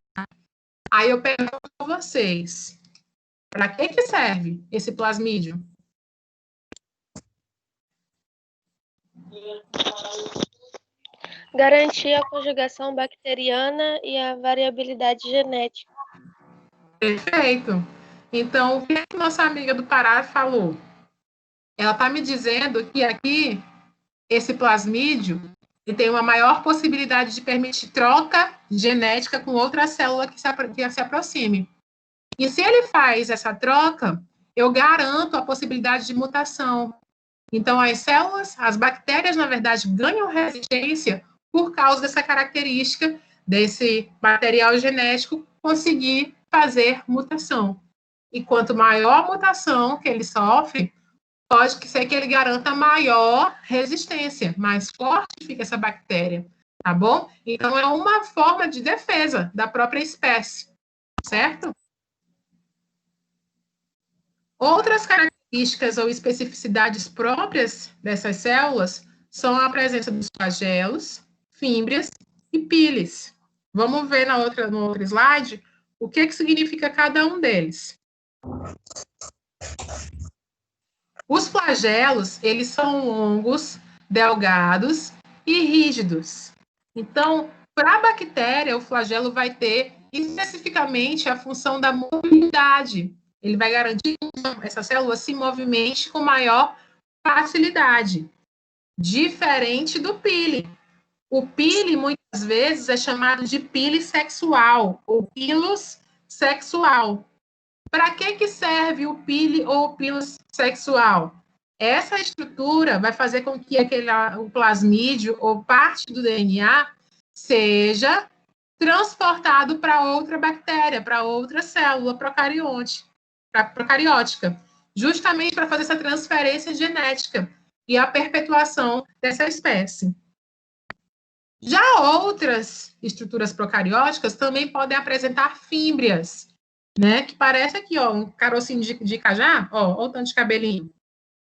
Aí eu pergunto a vocês, para que serve esse plasmídio? Garantir a conjugação bacteriana e a variabilidade genética. Perfeito. Então, o que a nossa amiga do Pará falou? Ela está me dizendo que aqui, esse plasmídio, ele tem uma maior possibilidade de permitir troca genética com outra célula que se aproxime. E se ele faz essa troca, eu garanto a possibilidade de mutação. Então, as células, as bactérias, na verdade, ganham resistência por causa dessa característica desse material genético conseguir fazer mutação. E quanto maior a mutação que ele sofre, pode ser que ele garanta maior resistência, mais forte fica essa bactéria, tá bom? Então, é uma forma de defesa da própria espécie, certo? Outras características ou especificidades próprias dessas células são a presença dos flagelos, fímbrias e piles. Vamos ver no outro slide o que significa cada um deles. Os flagelos, eles são longos, delgados e rígidos. Então, para a bactéria, o flagelo vai ter especificamente a função da mobilidade. Ele vai garantir que essa célula se movimente com maior facilidade. Diferente do pile. O pile, muitas vezes, é chamado de pile sexual, ou pilus sexual. Para que serve o pile ou o pilus sexual? Essa estrutura vai fazer com que o plasmídio ou parte do DNA seja transportado para outra bactéria, para outra célula procariótica, justamente para fazer essa transferência genética e a perpetuação dessa espécie. Já outras estruturas procarióticas também podem apresentar fímbrias, né? Que parece aqui, ó, um carocinho de cajá, ó, o tanto de cabelinho.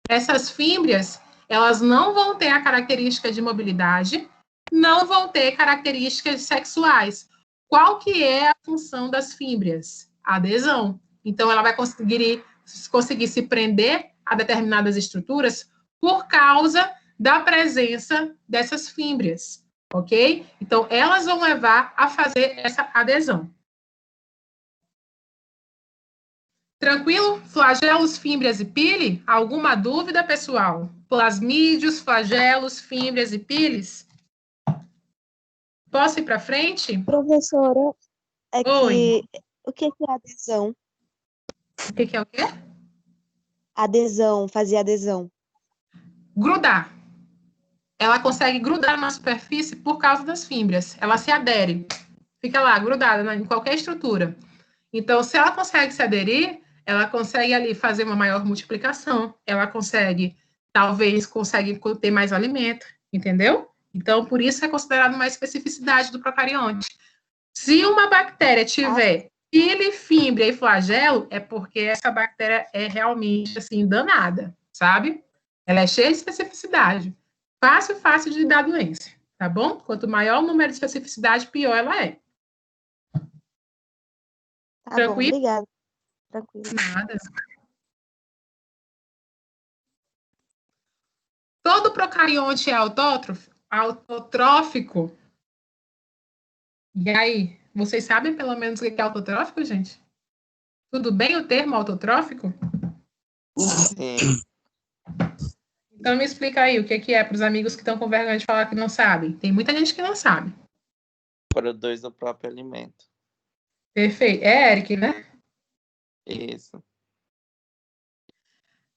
Essas fímbrias, elas não vão ter a característica de mobilidade, não vão ter características sexuais. Qual que é a função das fímbrias? A adesão. Então, ela vai conseguir se prender a determinadas estruturas por causa da presença dessas fímbrias, ok? Então, elas vão levar a fazer essa adesão. Tranquilo? Flagelos, fímbrias e pile? Alguma dúvida, pessoal? Plasmídios, flagelos, fímbrias e piles? Posso ir para frente? Professora, Oi. O que é adesão? O que é o quê? Adesão, fazer adesão. Grudar. Ela consegue grudar na superfície por causa das fímbrias. Ela se adere. Fica lá, grudada em qualquer estrutura. Então, se ela consegue se aderir, ela consegue ali fazer uma maior multiplicação. Ela consegue, talvez, consegue ter mais alimento. Entendeu? Então, por isso é considerado uma especificidade do procarionte. Se uma bactéria tiver pile, fímbria e flagelo, é porque essa bactéria é realmente, assim, danada, sabe? Ela é cheia de especificidade. Fácil de dar doença, tá bom? Quanto maior o número de especificidade, pior ela é. Tá Tranquilo? bom, obrigada. Tranquilo. Nada. Todo procarionte é autotrófico? E aí, vocês sabem pelo menos o que é autotrófico, gente? Tudo bem o termo autotrófico? Sim. Então me explica aí o que é para os amigos que estão com vergonha de falar que não sabem. Tem muita gente que não sabe. Produz o próprio alimento. Perfeito. É Eric, né? Isso.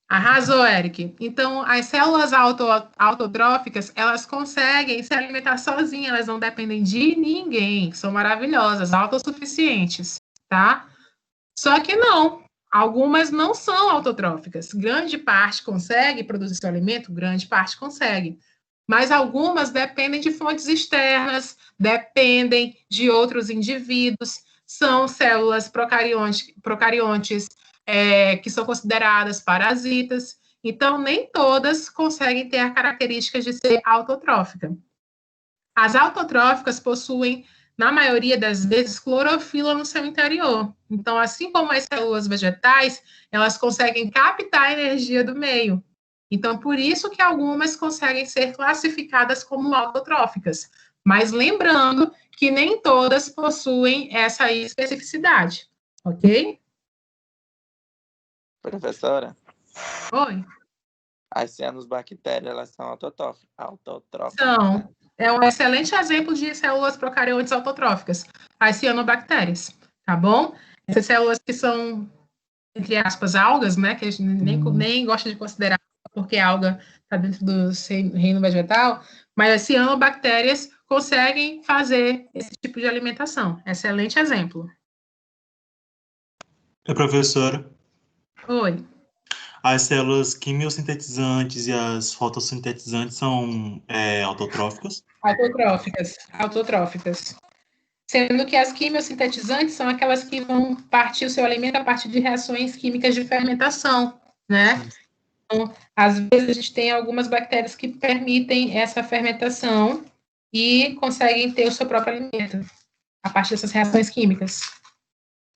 Arrasou, Eric. Então, as células autotróficas, elas conseguem se alimentar sozinhas, elas não dependem de ninguém. São maravilhosas, autossuficientes, tá? Só que não. Algumas não são autotróficas. Grande parte consegue produzir seu alimento, grande parte consegue. Mas algumas dependem de fontes externas, dependem de outros indivíduos, são células procariontes que são consideradas parasitas. Então, nem todas conseguem ter as características de ser autotrófica. As autotróficas possuem, na maioria das vezes, clorofila no seu interior. Então, assim como as células vegetais, elas conseguem captar a energia do meio. Então, por isso que algumas conseguem ser classificadas como autotróficas. Mas lembrando que nem todas possuem essa especificidade, ok? Professora? Oi? As cianobactérias, elas são autotróficas. São. Né? É um excelente exemplo de células procariontes autotróficas, as cianobactérias, tá bom? Essas células que são, entre aspas, algas, né, que a gente nem gosta de considerar, porque a alga está dentro do reino vegetal, mas as cianobactérias conseguem fazer esse tipo de alimentação. Excelente exemplo. Professora, Oi. as células quimiosintetizantes e as fotossintetizantes são autotróficas? Autotróficas. Sendo que as quimiosintetizantes são aquelas que vão partir o seu alimento a partir de reações químicas de fermentação, né? Então, às vezes a gente tem algumas bactérias que permitem essa fermentação e conseguem ter o seu próprio alimento a partir dessas reações químicas.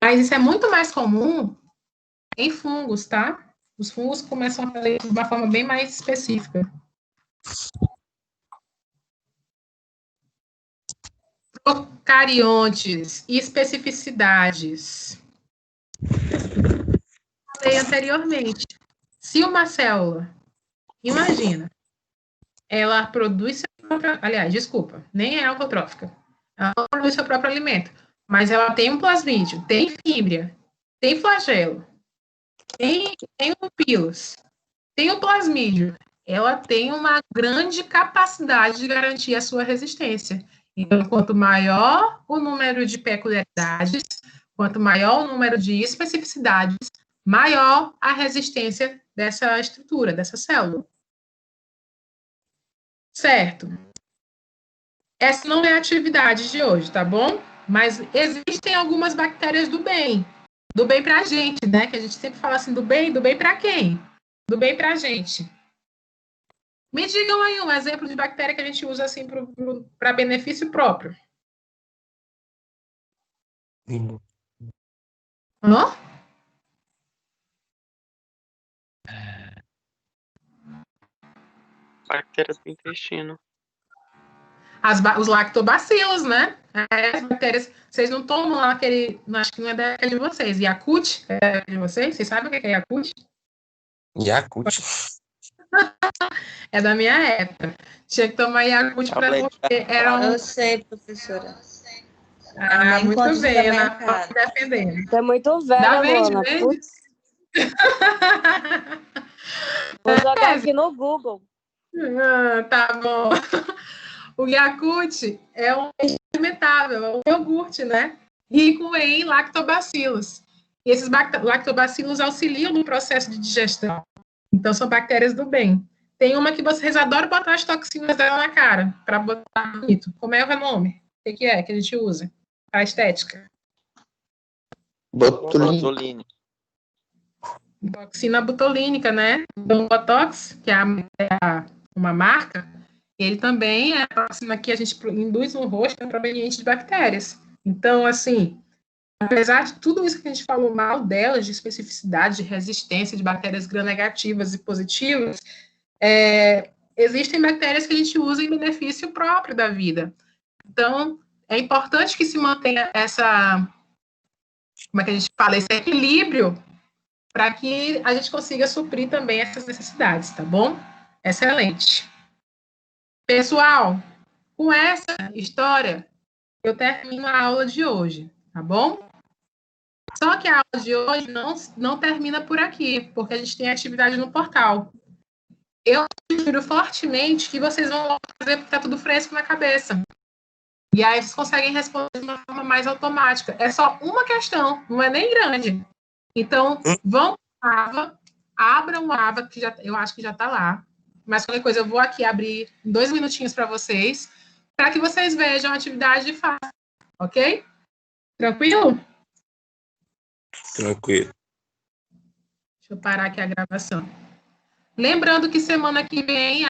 Mas isso é muito mais comum em fungos, tá? Os fungos começam a fazer de uma forma bem mais específica. Procariontes e especificidades. Falei anteriormente. Se uma célula, imagina, ela produz seu próprio, aliás, desculpa, nem é autotrófica. Ela não produz seu próprio alimento, mas ela tem um plasmídio, tem fímbria, tem flagelo, tem o pilus, tem o plasmídio. Ela tem uma grande capacidade de garantir a sua resistência. Então, quanto maior o número de peculiaridades, quanto maior o número de especificidades, maior a resistência dessa estrutura, dessa célula. Certo. Essa não é a atividade de hoje, tá bom? Mas existem algumas bactérias do bem pra gente, né? Que a gente sempre fala assim, do bem pra quem? Do bem pra gente. Me digam aí um exemplo de bactéria que a gente usa assim para benefício próprio. Hã? Bactérias do intestino. os lactobacilos, né? As bactérias, vocês não tomam lá aquele, acho que não é daquele de vocês, Yakult, é de vocês? Vocês sabem o que é Yakult? Yakult. É da minha época. Tinha que tomar Yakult para porque era um... Eu sei, professora. Muito bem, Ana Paula defendendo. Você é muito velha, Luana. Vou jogar aqui no Google. Tá bom. O Yakult é um fermentável, é um iogurte, né? Rico em lactobacilos. E esses lactobacilos auxiliam no processo de digestão. Então, são bactérias do bem. Tem uma que vocês adoram botar as toxinas dela na cara, para botar bonito. Como é o nome? O que é que a gente usa? A estética. Botulínica. Toxina botulínica, né? Então, o Botox, que é uma marca, ele também é a toxina que a gente induz no rosto, é proveniente de bactérias. Então, assim, apesar de tudo isso que a gente falou mal delas, de especificidade, de resistência de bactérias gram-negativas e positivas, existem bactérias que a gente usa em benefício próprio da vida. Então, é importante que se mantenha como é que a gente fala, esse equilíbrio para que a gente consiga suprir também essas necessidades, tá bom? Excelente. Pessoal, com essa história, eu termino a aula de hoje, tá bom? Só que a aula de hoje não termina por aqui, porque a gente tem atividade no portal. Eu sugiro fortemente que vocês vão fazer porque está tudo fresco na cabeça. E aí vocês conseguem responder de uma forma mais automática. É só uma questão, não é nem grande. Então, vão para a aba, abram o aba, que eu acho que já está lá. Mas qualquer coisa, eu vou aqui abrir 2 minutinhos para vocês, para que vocês vejam a atividade fácil, ok? Tranquilo? Tranquilo. Deixa eu parar aqui a gravação. Lembrando que semana que vem